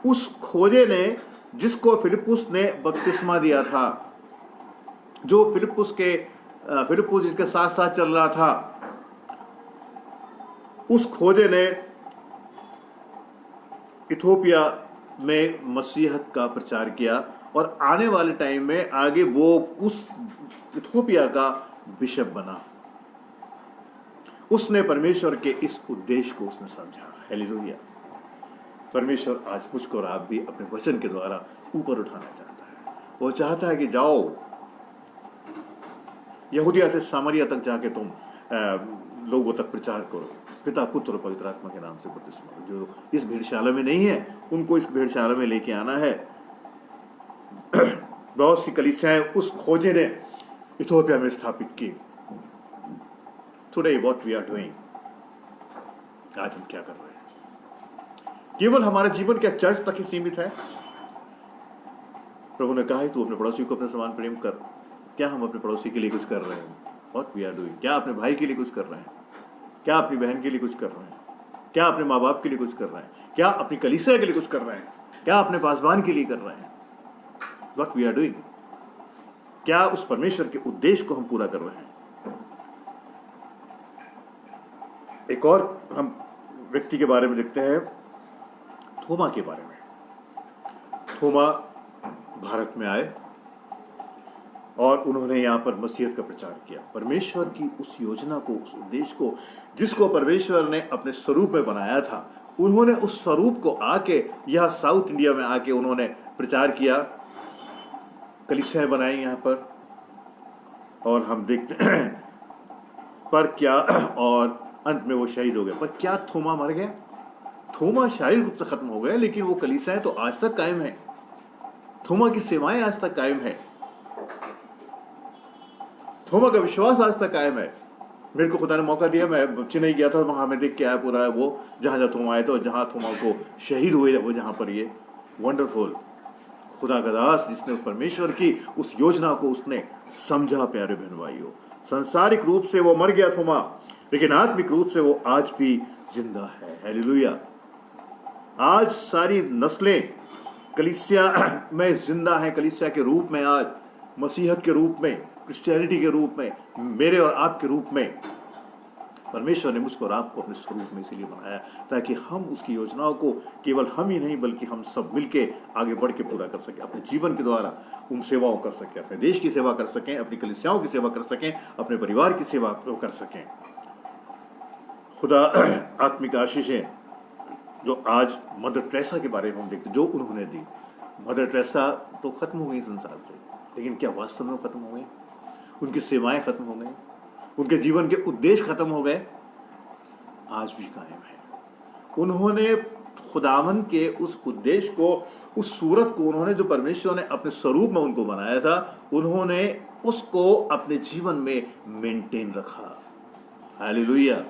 उस खोजे ने जिसको फिलिपुस ने बपतिस्मा दिया था, जो फिलिपुस जिसके साथ साथ चल रहा था, उस खोजे ने इथोपिया में मसीहत का प्रचार किया और आने वाले टाइम में आगे वो उस इथोपिया का बिशप बना। उसने परमेश्वर के इस उद्देश्य को उसने समझा। हालेलुया। परमेश्वर आज मुझको और आप भी अपने वचन के द्वारा ऊपर उठाना चाहता है। वो चाहता है कि जाओ यहूदिया से सामरिया तक जाके तुम लोगों तक प्रचार करो, पिता पुत्र और पवित्र आत्मा के नाम से बपतिस्मा। जो इस भेड़शाला में नहीं है उनको इस भेड़शाला में लेके आना है। बहुत सी कलीसियाएं उस खोजे ने इथोपिया में स्थापित की। Today what we are doing, आज हम क्या कर रहे हैं? केवल हमारा जीवन क्या चर्च तक ही सीमित है? प्रभु ने कहा है तू अपने पड़ोसी को अपने समान प्रेम कर। क्या हम अपने पड़ोसी के लिए कुछ कर रहे हैं? What we are doing. क्या अपने भाई के लिए कुछ कर रहे हैं? क्या अपनी बहन के लिए कुछ कर रहे हैं? क्या अपने माँ बाप के लिए कुछ कर रहे हैं? क्या अपनी कलीसिया के लिए कुछ कर रहे हैं? क्या अपने पासवान के लिए कर रहे हैं? What we are doing. क्या उस परमेश्वर के उद्देश्य को हम पूरा कर रहे हैं? एक और हम व्यक्ति के बारे में देखते हैं, थोमा के बारे में। थोमा भारत में आए और उन्होंने यहां पर मसीहत का प्रचार किया। परमेश्वर की उस योजना को, उस उद्देश्य को जिसको परमेश्वर ने अपने स्वरूप में बनाया था, उन्होंने उस स्वरूप को आके यह साउथ इंडिया में आके उन्होंने प्रचार किया, कलीसियाएं बनाई यहां पर। और हम देखते हैं पर क्या, और अंत में वो शहीद हो गए। पर क्या थोमा मर गया? थोमा शारीरिक रूप से खत्म हो गया, लेकिन वो कलीसियाएं तो आज तक कायम है। थोमा की सेवाएं आज तक कायम है। थोमा का विश्वास आज तक कायम है। मेरे को खुदा ने मौका दिया, मैं चेन्नई गया था, वहां मैं देख के आया पूरा वो जहां जहां थोमा आए थे और जहां थोमा को शहीद हुए, वो जहां पर ये वंडरफुल खुदा का दास जिसने उस परमेश्वर की उस योजना को उसने समझा। प्यारे बहन भाइयों, सांसारिक रूप से वो मर गया थोमा, लेकिन आत्मिक रूप से वो आज भी जिंदा है। हालेलुया। आज सारी नस्लें कलीसिया में जिंदा हैं, कलीसिया के रूप में, आज मसीहत के रूप में क्रिश्चियनिटी के रूप में, मेरे और आपके रूप में परमेश्वर ने मुझको और आपको अपने स्वरूप में इसीलिए बनाया ताकि हम उसकी योजनाओं को केवल हम ही नहीं बल्कि हम सब मिलके आगे बढ़ के पूरा कर सकें, अपने जीवन के द्वारा उन सेवाओं कर सकें, अपने देश की सेवा कर सकें, अपनी कलीसियाओं की सेवा कर सकें, अपने परिवार की सेवा कर सकें। खुदा आत्मिक आशीषें जो आज मदर टेरेसा के बारे में हम देखते, जो उन्होंने दी। मदर टेरेसा तो खत्म हो गई संसार से, लेकिन क्या वास्तव में खत्म हो गई? उनकी सेवाएं खत्म हो गई, उनके जीवन के उद्देश्य खत्म हो गए? आज भी कायम है। उन्होंने खुदावन के उस उद्देश्य को, उस सूरत को उन्होंने जो परमेश्वर ने अपने स्वरूप में उनको बनाया था, उन्होंने उसको अपने जीवन में मेंटेन रखा। हालेलुया।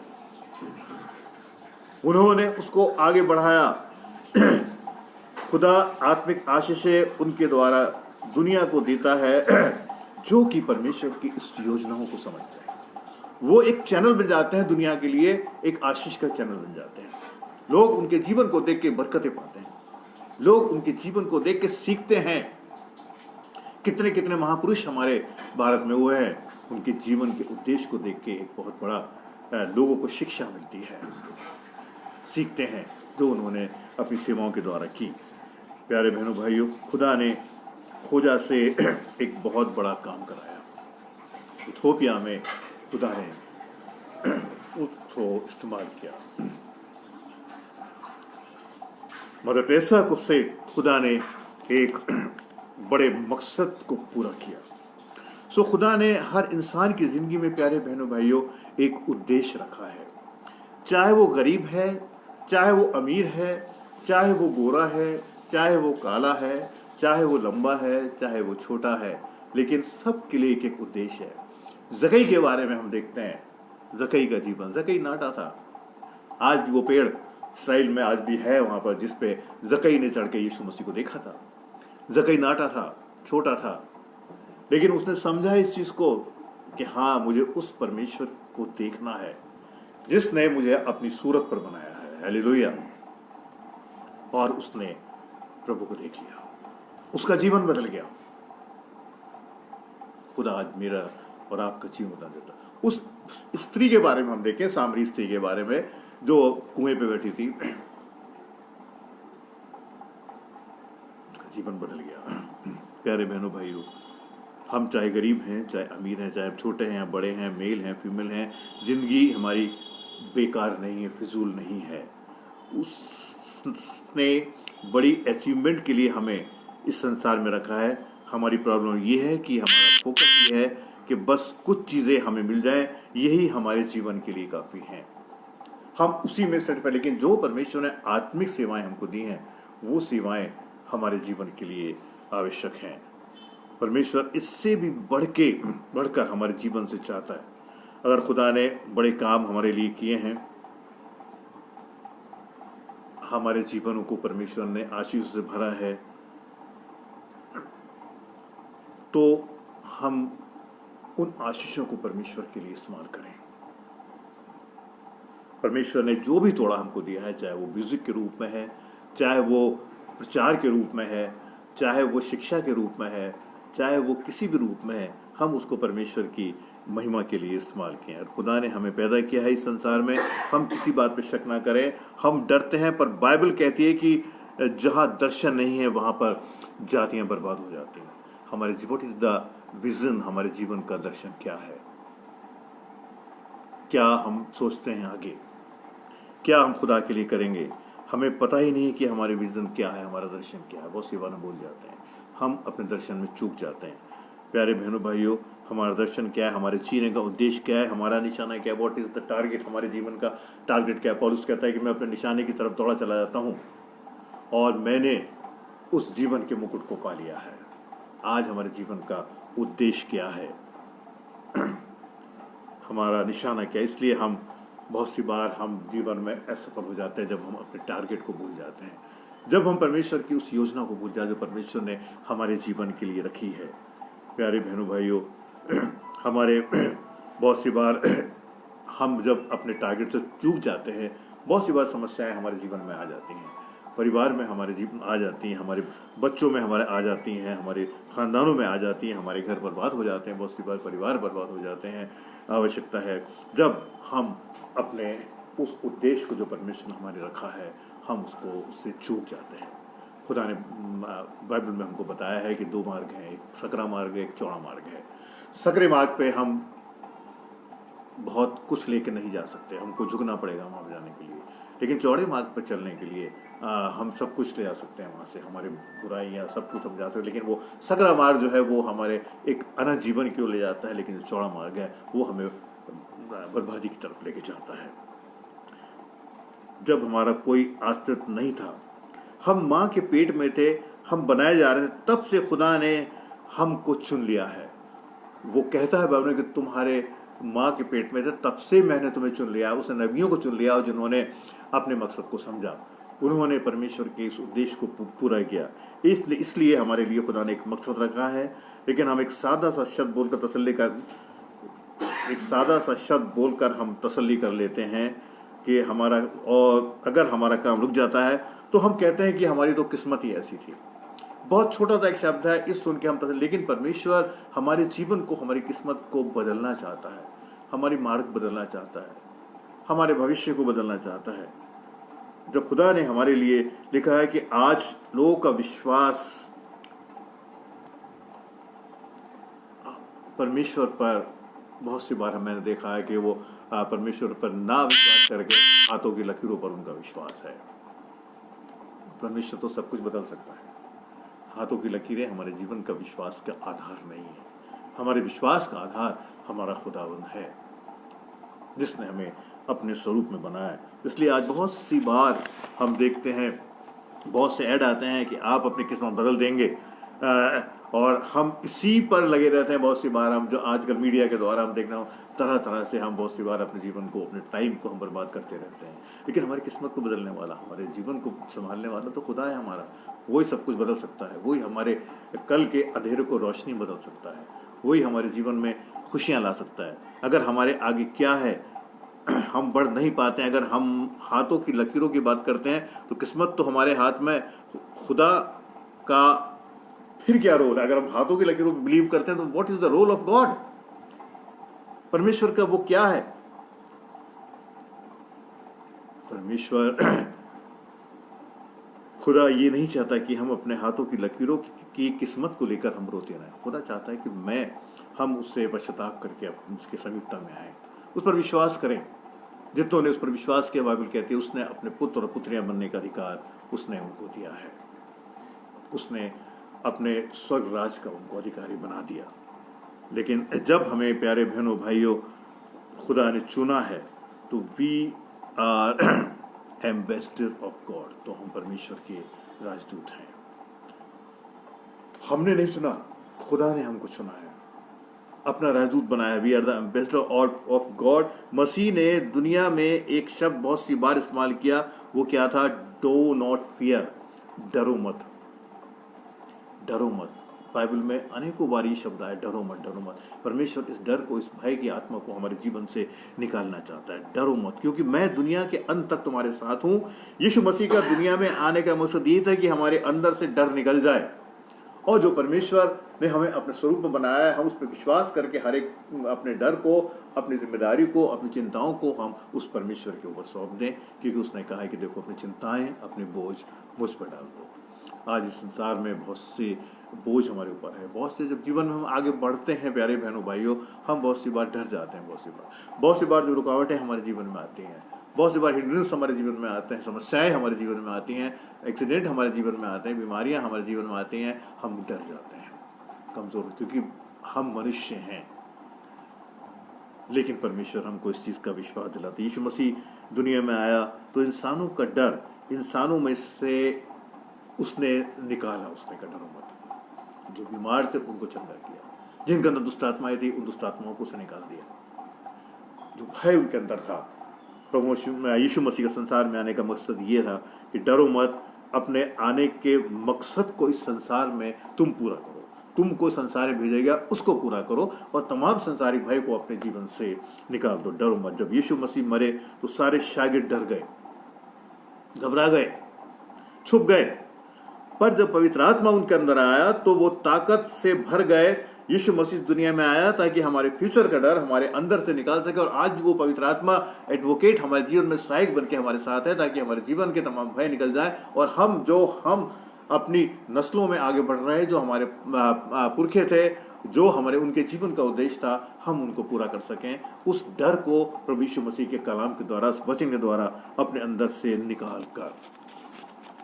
उन्होंने उसको आगे बढ़ाया। खुदा आत्मिक आशीषें उनके द्वारा दुनिया को देता है जो कि परमेश्वर की इस योजनाओं को समझते हैं। वो एक चैनल बन जाते हैं दुनिया के लिए, एक आशीष का चैनल बन जाते हैं। लोग उनके जीवन को देख के बरकतें पाते हैं, लोग उनके जीवन को देख के सीखते हैं। कितने कितने महापुरुष हमारे भारत में हुए हैं, उनके जीवन के उद्देश्य को देख के एक बहुत बड़ा लोगों को शिक्षा मिलती है, सीखते हैं जो उन्होंने अपनी सेवाओं के द्वारा की। प्यारे बहनों भाइयों, खुदा ने खोजा से एक बहुत बड़ा काम कराया। इथोपिया में खुदा ने उसको इस्तेमाल किया। मदर टेरेसा को से खुदा ने एक बड़े मकसद को पूरा किया। सो खुदा ने हर इंसान की जिंदगी में, प्यारे बहनों भाइयों, एक उद्देश्य रखा है। चाहे वो गरीब है, चाहे वो अमीर है, चाहे वो गोरा है, चाहे वो काला है, चाहे वो लंबा है, चाहे वो छोटा है, लेकिन सबके लिए एक एक उद्देश्य है। जकई के बारे में हम देखते हैं, जकई का जीवन, जकई नाटा था। आज भी वो पेड़ इसराइल में आज भी है वहां पर जिस पे जकई ने चढ़ के यीशु मसीह को देखा था। जकई नाटा था, छोटा था, लेकिन उसने समझा इस चीज को कि हाँ, मुझे उस परमेश्वर को देखना है जिसने मुझे अपनी सूरत पर बनाया है। हालेलुया। और उसने प्रभु को देख लिया, उसका जीवन बदल गया। खुदा आज मेरा और आपका जीवन बदल देता। उस स्त्री के बारे में हम देखें, सामरी स्त्री के बारे में जो कुएं पे बैठी थी, उसका जीवन बदल गया। प्यारे बहनों भाइयों, हम चाहे गरीब हैं, चाहे अमीर हैं, चाहे छोटे हैं, बड़े हैं, मेल हैं, फीमेल हैं, जिंदगी हमारी बेकार नहीं है, फिजूल नहीं है। उसने बड़ी अचीवमेंट के लिए हमें इस संसार में रखा है। हमारी प्रॉब्लम ये है कि हमारा फोकस ये है कि बस कुछ चीज़ें हमें मिल जाएं, यही हमारे जीवन के लिए काफ़ी हैं, हम उसी में सेट। लेकिन जो परमेश्वर ने आत्मिक सेवाएं हमको दी हैं, वो सेवाएं हमारे जीवन के लिए आवश्यक हैं। परमेश्वर इससे भी बढ़कर हमारे जीवन से चाहता है। अगर खुदा ने बड़े काम हमारे लिए किए हैं, हमारे जीवनों को परमेश्वर ने आशीष से भरा है, तो हम उन आशीषों को परमेश्वर के लिए इस्तेमाल करें। परमेश्वर ने जो भी तोड़ा हमको दिया है, चाहे वो म्यूजिक के रूप में है, चाहे वो प्रचार के रूप में है, चाहे वो शिक्षा के रूप में है, चाहे वो किसी भी रूप में है, हम उसको परमेश्वर की महिमा के लिए इस्तेमाल किए। और खुदा ने हमें पैदा किया है इस संसार में, हम किसी बात पे शक ना करें। हम डरते हैं, पर बाइबल कहती है कि जहाँ दर्शन नहीं है वहाँ पर जातियाँ बर्बाद हो जाती हैं। हमारे व्हाट इज द विजन, हमारे जीवन का दर्शन क्या है? क्या हम सोचते हैं आगे? क्या हम खुदा के लिए करेंगे? हमें पता ही नहीं कि हमारे विजन क्या है, हमारा दर्शन क्या है। बहुत सी बार हम भूल जाते हैं, हम अपने दर्शन में चूक जाते हैं। प्यारे बहनों भाइयों, हमारा दर्शन क्या है, हमारे जीने का उद्देश्य क्या है, हमारा निशाना क्या है, व्हाट इज द टारगेट, हमारे जीवन का टारगेट क्या है। पौलुस कहता है कि मैं अपने निशाने की तरफ दौड़ा चला जाता हूँ और मैंने उस जीवन के मुकुट को पा लिया है। आज हमारे जीवन का उद्देश्य क्या है, हमारा निशाना क्या है? इसलिए हम बहुत सी बार हम जीवन में असफल हो जाते हैं जब हम अपने टारगेट को भूल जाते हैं, जब हम परमेश्वर की उस योजना को भूल जाते हैं जो परमेश्वर ने हमारे जीवन के लिए रखी है। प्यारे बहनों भाइयों, हमारे बहुत सी बार हम जब अपने टारगेट से चूक जाते हैं, बहुत सी बार समस्याएं हमारे जीवन में आ जाती हैं। परिवार में हमारे जीवन आ जाती हैं, हमारे बच्चों में हमारे आ जाती हैं, हमारे ख़ानदानों में आ जाती हैं, हमारे घर बर्बाद हो जाते हैं, बहुत सी बार परिवार बर्बाद हो जाते हैं। आवश्यकता है जब हम अपने उस उद्देश्य को जो परमेश्वर ने हमारे रखा है, हम उससे चूक जाते हैं। खुदा ने बाइबल में हमको बताया है कि 2 मार्ग हैं, एक सकरा मार्ग है, एक चौड़ा मार्ग है। सकरे मार्ग पे हम बहुत कुछ लेके नहीं जा सकते, हमको झुकना पड़ेगा वहाँ जाने के लिए। लेकिन चौड़े मार्ग पर चलने के लिए हम सब कुछ ले जा सकते हैं, वहाँ से हमारे बुराइयाँ सब कुछ हम जा सकते हैं। लेकिन वो सकरा मार्ग जो है वो हमारे एक अनंत जीवन की ओर ले जाता है, लेकिन जो चौड़ा मार्ग है वो हमें बर्बादी की तरफ लेके जाता है। जब हमारा कोई अस्तित्व नहीं था, हम माँ के पेट में थे, हम बनाए जा रहे थे, तब से खुदा ने हमको चुन लिया है। वो कहता है बाइबल में कि तुम्हारे माँ के पेट में थे तब से मैंने तुम्हें चुन लिया। उसने नबियों को चुन लिया जिन्होंने अपने मकसद को समझा, उन्होंने परमेश्वर के इस उद्देश्य को पूरा किया। इसलिए हमारे लिए खुदा ने एक मकसद रखा है। लेकिन हम एक सादा सा शब्द बोलकर हम तसल्ली कर लेते हैं कि हमारा, और अगर हमारा काम रुक जाता है तो हम कहते हैं कि हमारी तो किस्मत ही ऐसी थी। बहुत छोटा सा एक शब्द है, इस सुन के हम लेकिन परमेश्वर हमारे जीवन को, हमारी किस्मत को बदलना चाहता है, हमारी मार्ग बदलना चाहता है, हमारे भविष्य को बदलना चाहता है। जब खुदा ने हमारे लिए लिखा है कि आज लोगों का विश्वास परमेश्वर पर, बहुत सी बार मैंने देखा है कि वो परमेश्वर पर ना विश्वास करके हाथों की लकीरों पर उनका विश्वास है। परमेश्वर तो सब कुछ बदल सकता है, हाथों की लकीरें हमारे जीवन का विश्वास का आधार नहीं है। हमारे विश्वास का आधार हमारा खुदावंद है, जिसने हमें अपने स्वरूप में बनाया है। इसलिए आज बहुत सी बार हम देखते हैं, बहुत से ऐड आते हैं कि आप अपनी किस्मत बदल देंगे, और हम इसी पर लगे रहते हैं। बहुत सी बार हम, जो आजकल मीडिया के द्वारा हम देखना हो, तरह तरह से हम बहुत सी बार अपने जीवन को, अपने टाइम को हम बर्बाद करते रहते हैं। लेकिन हमारी किस्मत को बदलने वाला, हमारे जीवन को संभालने वाला तो खुदा है हमारा। वही सब कुछ बदल सकता है, वही हमारे कल के अंधेरे को रोशनी बदल सकता है, वही हमारे जीवन में खुशियाँ ला सकता है। अगर हमारे आगे क्या है हम बढ़ नहीं पाते हैं, अगर हम हाथों की लकीरों की बात करते हैं तो किस्मत तो हमारे हाथ में, खुदा का फिर क्या रोल है? अगर हम हाथों की लकीरों पर बिलीव करते हैं तो what is the role of God? परमेश्वर का वो क्या है? परमेश्वर खुदा ये नहीं चाहता कि हम अपने हाथों की लकीरों की किस्मत को लेकर हम रोते रहें। खुदा चाहता है कि हम उससे पश्चाताप करके उसके समीपता में आए, उस पर विश्वास करें। जितनों ने उस पर विश्वास किया, बाइबल कहती है, उसने अपने पुत्र और पुत्रियां बनने का अधिकार उसने उनको दिया है। उसने अपने स्वर्ग राज का उनको अधिकारी बना दिया। लेकिन जब हमें, प्यारे बहनों भाइयों, खुदा ने चुना है तो we are ambassador of God, तो हम परमेश्वर के राजदूत हैं। हमने नहीं चुना, खुदा ने हमको चुना है, अपना राजदूत बनाया। We are the ambassador of God. मसीह ने दुनिया में एक शब्द बहुत सी बार इस्तेमाल किया, वो क्या था? डू नॉट फियर, डरो मत, डरो मत। बाइबल में अनेकों बार ये शब्द आया, डरो मत, डरो मत। परमेश्वर इस डर को, इस भय की आत्मा को हमारे जीवन से निकालना चाहता है। डरो मत, क्योंकि मैं दुनिया के अंत तक तुम्हारे साथ हूं। यीशु मसीह का दुनिया में आने का मकसद ये था कि हमारे अंदर से डर निकल जाए, और जो परमेश्वर ने हमें अपने स्वरूप में बनाया है, हम उस पर विश्वास करके हर एक अपने डर को, अपनी जिम्मेदारी को, अपनी चिंताओं को हम उस परमेश्वर के ऊपर सौंप दें, क्योंकि उसने कहा है कि देखो, अपनी चिंताएं, अपने बोझ मुझ पर डाल दो। आज इस संसार में बहुत से बोझ हमारे ऊपर है, बहुत से, जब जीवन में हम आगे बढ़ते हैं प्यारे बहनों भाइयों, हम बहुत सी बार डर जाते हैं। बहुत सी बार जो रुकावटें हमारे जीवन में आती हैं, बहुत सी बार हिंड्रेंस हमारे जीवन में आते हैं, समस्याएं हमारे जीवन में आती हैं, एक्सीडेंट हमारे जीवन में आते हैं, बीमारियां हमारे जीवन में आती हैं, हम डर जाते हैं, कमजोर, क्योंकि हम मनुष्य हैं। लेकिन परमेश्वर हमको इस चीज़ का विश्वास दिलाता है। यीशु मसीह दुनिया में आया तो इंसानों का डर, इंसानों में से उसने निकाला। उसने कहा डरो मत। जो बीमार थे उनको चंगा किया, जिनके अंदर दुष्ट आत्माएं थी उन दुष्ट आत्माओं को उसने निकाल दिया। जो भय उनके अंदर था, प्रभु यीशु मसीह का संसार में आने का मकसद ये था कि डरो मत, अपने आने के मकसद को इस संसार में तुम पूरा करो। तुमको संसार में भेजेगा, उसको पूरा करो, और तमाम संसारिक भय को अपने जीवन से निकाल दो। डरो मत। जब यीशु मसीह मरे तो सारे शागिर्द डर गए, घबरा गए, छुप गए, पर जब पवित्र आत्मा उनके अंदर आया तो वो ताकत से भर गए। यीशु मसीह दुनिया में आया ताकि हमारे फ्यूचर का डर हमारे अंदर से निकाल सके, और आज वो पवित्र आत्मा एडवोकेट हमारे जीवन में सहायक बन के हमारे साथ है, ताकि हमारे जीवन के तमाम भय निकल जाए और हम अपनी नस्लों में आगे बढ़ रहे हैं, जो हमारे पुरखे थे, जो हमारे उनके जीवन का उद्देश्य था, हम उनको पूरा कर सकें। उस डर को प्रभु यीशु मसीह के कलाम के द्वारा, वचन के द्वारा अपने अंदर से निकाल कर,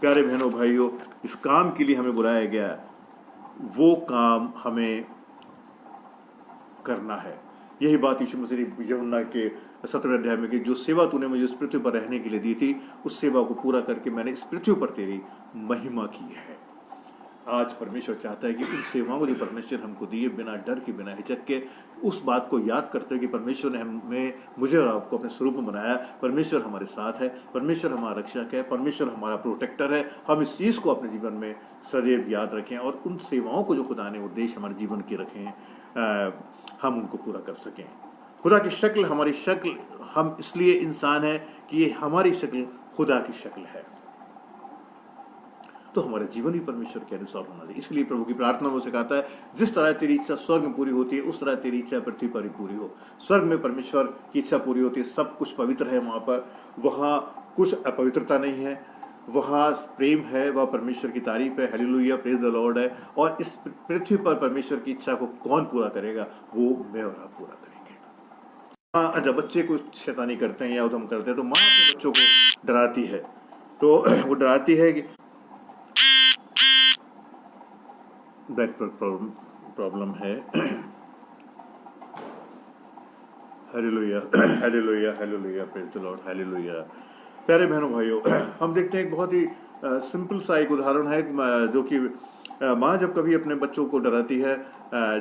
प्यारे बहनों भाइयों, इस काम के लिए हमें बुलाया गया, वो काम हमें करना है। यही बात यीशु मसीह ने यूहन्ना के 17वें अध्याय में कि जो सेवा तूने मुझे इस पृथ्वी पर रहने के लिए दी थी, उस सेवा को पूरा करके मैंने इस पृथ्वी पर तेरी महिमा की है। आज परमेश्वर चाहता है कि उन सेवाओं को जो परमेश्वर हमको दिए, बिना डर के, बिना हिचक के, उस बात को याद करते हैं कि परमेश्वर ने हमें, मुझे और आपको अपने स्वरूप में बनाया, परमेश्वर हमारे साथ है, परमेश्वर हमारा रक्षक है, परमेश्वर हमारा प्रोटेक्टर है। हम इस चीज़ को अपने जीवन में सदैव याद रखें और उन सेवाओं को जो खुदा ने उद्देश्य हमारे जीवन के रखें, हम उनको पूरा कर सकें। खुदा की शक्ल हमारी शक्ल, हम इसलिए इंसान है कि ये हमारी शक्ल खुदा की शक्ल है, तो हमारा जीवन ही परमेश्वर के अनुसार होना चाहिए। इसलिए प्रभु की प्रार्थना में उसे कहता है, जिस तरह तेरी इच्छा स्वर्ग में पूरी होती है, उस तरह तेरी इच्छा पृथ्वी पर ही पूरी हो। स्वर्ग में परमेश्वर की इच्छा पूरी होती है, सब कुछ पवित्र है वहाँ पर, वहाँ कुछ अपवित्रता नहीं है, वहाँ प्रेम है, वह परमेश्वर की तारीफ है, हालेलुया, प्रेज द लॉर्ड है। और इस पृथ्वी पर परमेश्वर की इच्छा को कौन पूरा करेगा? वो मैं और आप पूरा करेंगे। हाँ, जब बच्चे कुछ शैतानी करते हैं या उधम करते हैं तो माँ अपने बच्चों को डराती है, तो वो डराती है कि दैट प्रॉब्लम है। Hallelujah, hallelujah, hallelujah, praise the Lord, hallelujah. प्यारे बहनों भाइयों, हम देखते हैं एक बहुत ही सिंपल सा एक उदाहरण है, जो कि माँ जब कभी अपने बच्चों को डराती है,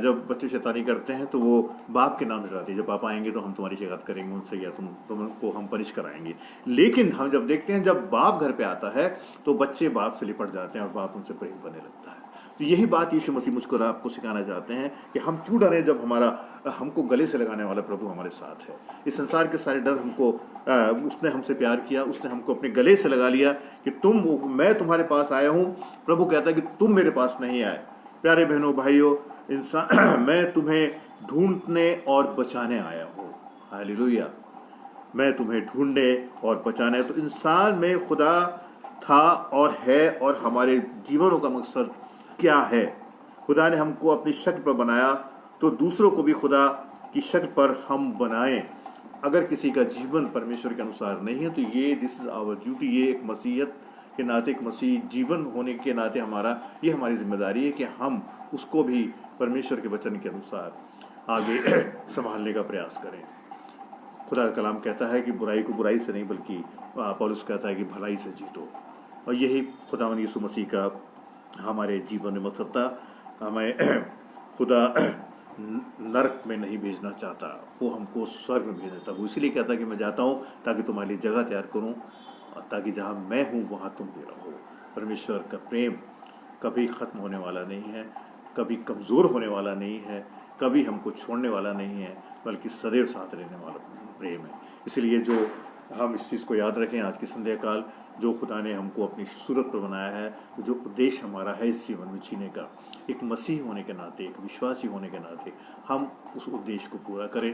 जब बच्चे शैतानी करते हैं तो वो बाप के नाम से डराती है, जब पापा आएंगे तो हम तुम्हारी शिकायत करेंगे उनसे, या तुमको हम पनिश कराएंगे। लेकिन हम जब देखते हैं जब बाप घर पे आता है तो बच्चे बाप से लिपट जाते हैं और बाप उनसे प्रेम करने लगता है। तो यही बात यीशु मसीह मुझको और आपको सिखाना चाहते हैं कि हम क्यों डरें जब हमको गले से लगाने वाला प्रभु हमारे साथ है। इस संसार के सारे डर उसने हमसे प्यार किया, उसने हमको अपने गले से लगा लिया कि मैं तुम्हारे पास आया हूँ। प्रभु कहता है कि तुम मेरे पास नहीं आए। प्यारे बहनों भाइयों, मैं तुम्हें ढूंढने और बचाने आया हूँ। हालेलुया, मैं तुम्हें ढूंढने और बचाने। तो इंसान में खुदा था और है, और हमारे जीवनों का मकसद क्या है? खुदा ने हमको अपनी शक्ल पर बनाया, तो दूसरों को भी खुदा की शक्ल पर हम बनाएं। अगर किसी का जीवन परमेश्वर के अनुसार नहीं है तो दिस इज आवर ड्यूटी, ये एक मसीहत के नाते, एक मसीह जीवन होने के नाते ये हमारी जिम्मेदारी है कि हम उसको भी परमेश्वर के वचन के अनुसार आगे संभालने का प्रयास करें। खुदा का कलाम कहता है कि बुराई को बुराई से नहीं, बल्कि पौलुस कहता है कि भलाई से जीतो। और यही खुदावंद यीशु मसीह का हमारे जीवन में मकसद था। हमें खुदा नरक में नहीं भेजना चाहता, वो हमको स्वर्ग में भेज देता। वो इसलिए कहता है कि मैं जाता हूँ ताकि तुम्हारे लिए जगह तैयार करूँ, ताकि जहाँ मैं हूँ वहाँ तुम भी रहो। परमेश्वर का प्रेम कभी ख़त्म होने वाला नहीं है, कभी कमज़ोर होने वाला नहीं है, कभी हमको छोड़ने वाला नहीं है, बल्कि सदैव साथ रहने वाला प्रेम है। इसलिए जो हम इस चीज़ को याद रखें आज की संध्या काल, जो खुदा ने हमको अपनी सूरत पर बनाया है, जो उद्देश्य हमारा है इस जीवन में जीने का, एक मसीह होने के नाते, एक विश्वासी होने के नाते, हम उस उद्देश्य को पूरा करें,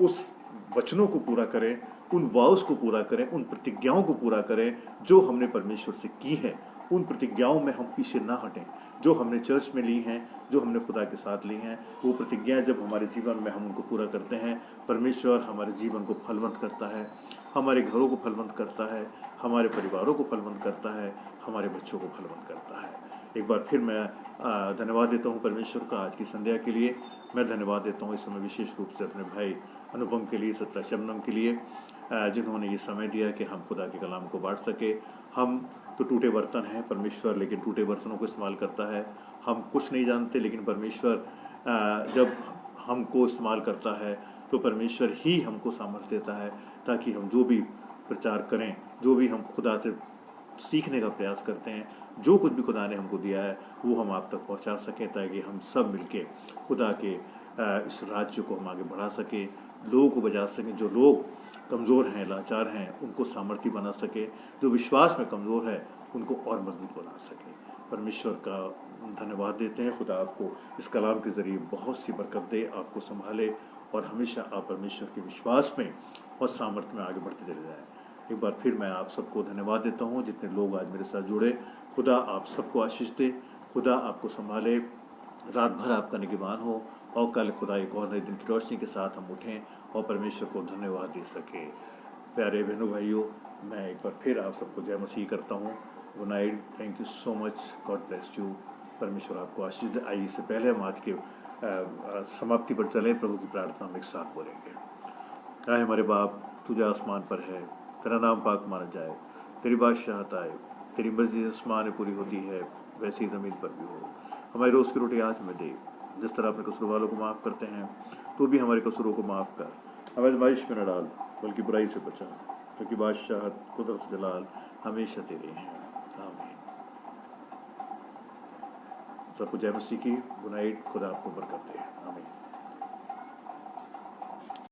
उस वचनों को पूरा करें, उन वाउस को पूरा करें, उन प्रतिज्ञाओं को पूरा करें जो हमने परमेश्वर से की हैं। उन प्रतिज्ञाओं में हम पीछे ना हटें, जो हमने चर्च में ली हैं, जो हमने खुदा के साथ ली हैं। वो प्रतिज्ञाएं जब हमारे जीवन में हम उनको पूरा करते हैं, परमेश्वर हमारे जीवन को फलवंत करता है, हमारे घरों को फलवंत करता है, हमारे परिवारों को फलवंत करता है, हमारे बच्चों को फलवंत करता है। एक बार फिर मैं धन्यवाद देता हूँ परमेश्वर का आज की संध्या के लिए। मैं धन्यवाद देता हूँ इस समय विशेष रूप से अपने भाई अनुपम के लिए, सत्रा शबनम के लिए, जिन्होंने ये समय दिया कि हम खुदा के कलाम को बांट सके। हम तो टूटे बर्तन हैं, परमेश्वर लेकिन टूटे बर्तनों को इस्तेमाल करता है। हम कुछ नहीं जानते, लेकिन परमेश्वर जब हमको इस्तेमाल करता है तो परमेश्वर ही हमको सामर्थ्य देता है, ताकि हम जो भी प्रचार करें, जो भी हम खुदा से सीखने का प्रयास करते हैं, जो कुछ भी खुदा ने हमको दिया है वो हम आप तक पहुंचा सकें, ताकि हम सब मिलके खुदा के इस राज्य को हम आगे बढ़ा सकें, लोगों को बचा सकें। जो लोग कमज़ोर हैं, लाचार हैं, उनको सामर्थ्य बना सके, जो विश्वास में कमज़ोर है उनको और मजबूत बना सके। परमेश्वर का धन्यवाद देते हैं। खुदा आपको इस कलाम के ज़रिए बहुत सी बरकत दे, आपको संभाले और हमेशा आप परमेश्वर के विश्वास में और सामर्थ्य में आगे बढ़ते चले जाएं। एक बार फिर मैं आप सबको धन्यवाद देता हूँ जितने लोग आज मेरे साथ जुड़े। खुदा आप सबको आशीष दे, खुदा आपको संभाले, रात भर आपका निगहबान हो और कल खुदा एक और नए दिन की रोशनी के साथ हम उठें और परमेश्वर को धन्यवाद दे सके। प्यारे बहनों भाइयों, मैं एक बार फिर आप सबको जय मसीह करता हूँ। Good night, thank you so much, God bless you. परमेश्वर आपको आशीष दे। आइए इससे पहले हम आज के समाप्ति पर चले, प्रभु की प्रार्थना हम एक साथ बोलेंगे। आए हमारे बाप, तुझे आसमान पर है, तेरा नाम पाक माना जाए, तेरी बादशाहत आए, तेरी मर्जी आसमान में पूरी होती है वैसे ही ज़मीन पर भी हो। हमारी रोज़ की रोटी आज हमें दे, जिस तरह अपने कसूर वालों को माफ़ करते हैं तो भी हमारे कसूरों को माफ़ कर, हमें आज़माइश में न डाल बल्कि बुराई से बचा, क्योंकि बादशाहत, कुदरत, जलाल हमेशा तेरे हैं। आमीन। सबको जय मसीह की। Good night. खुदा आपको बरकत दे। आमीन।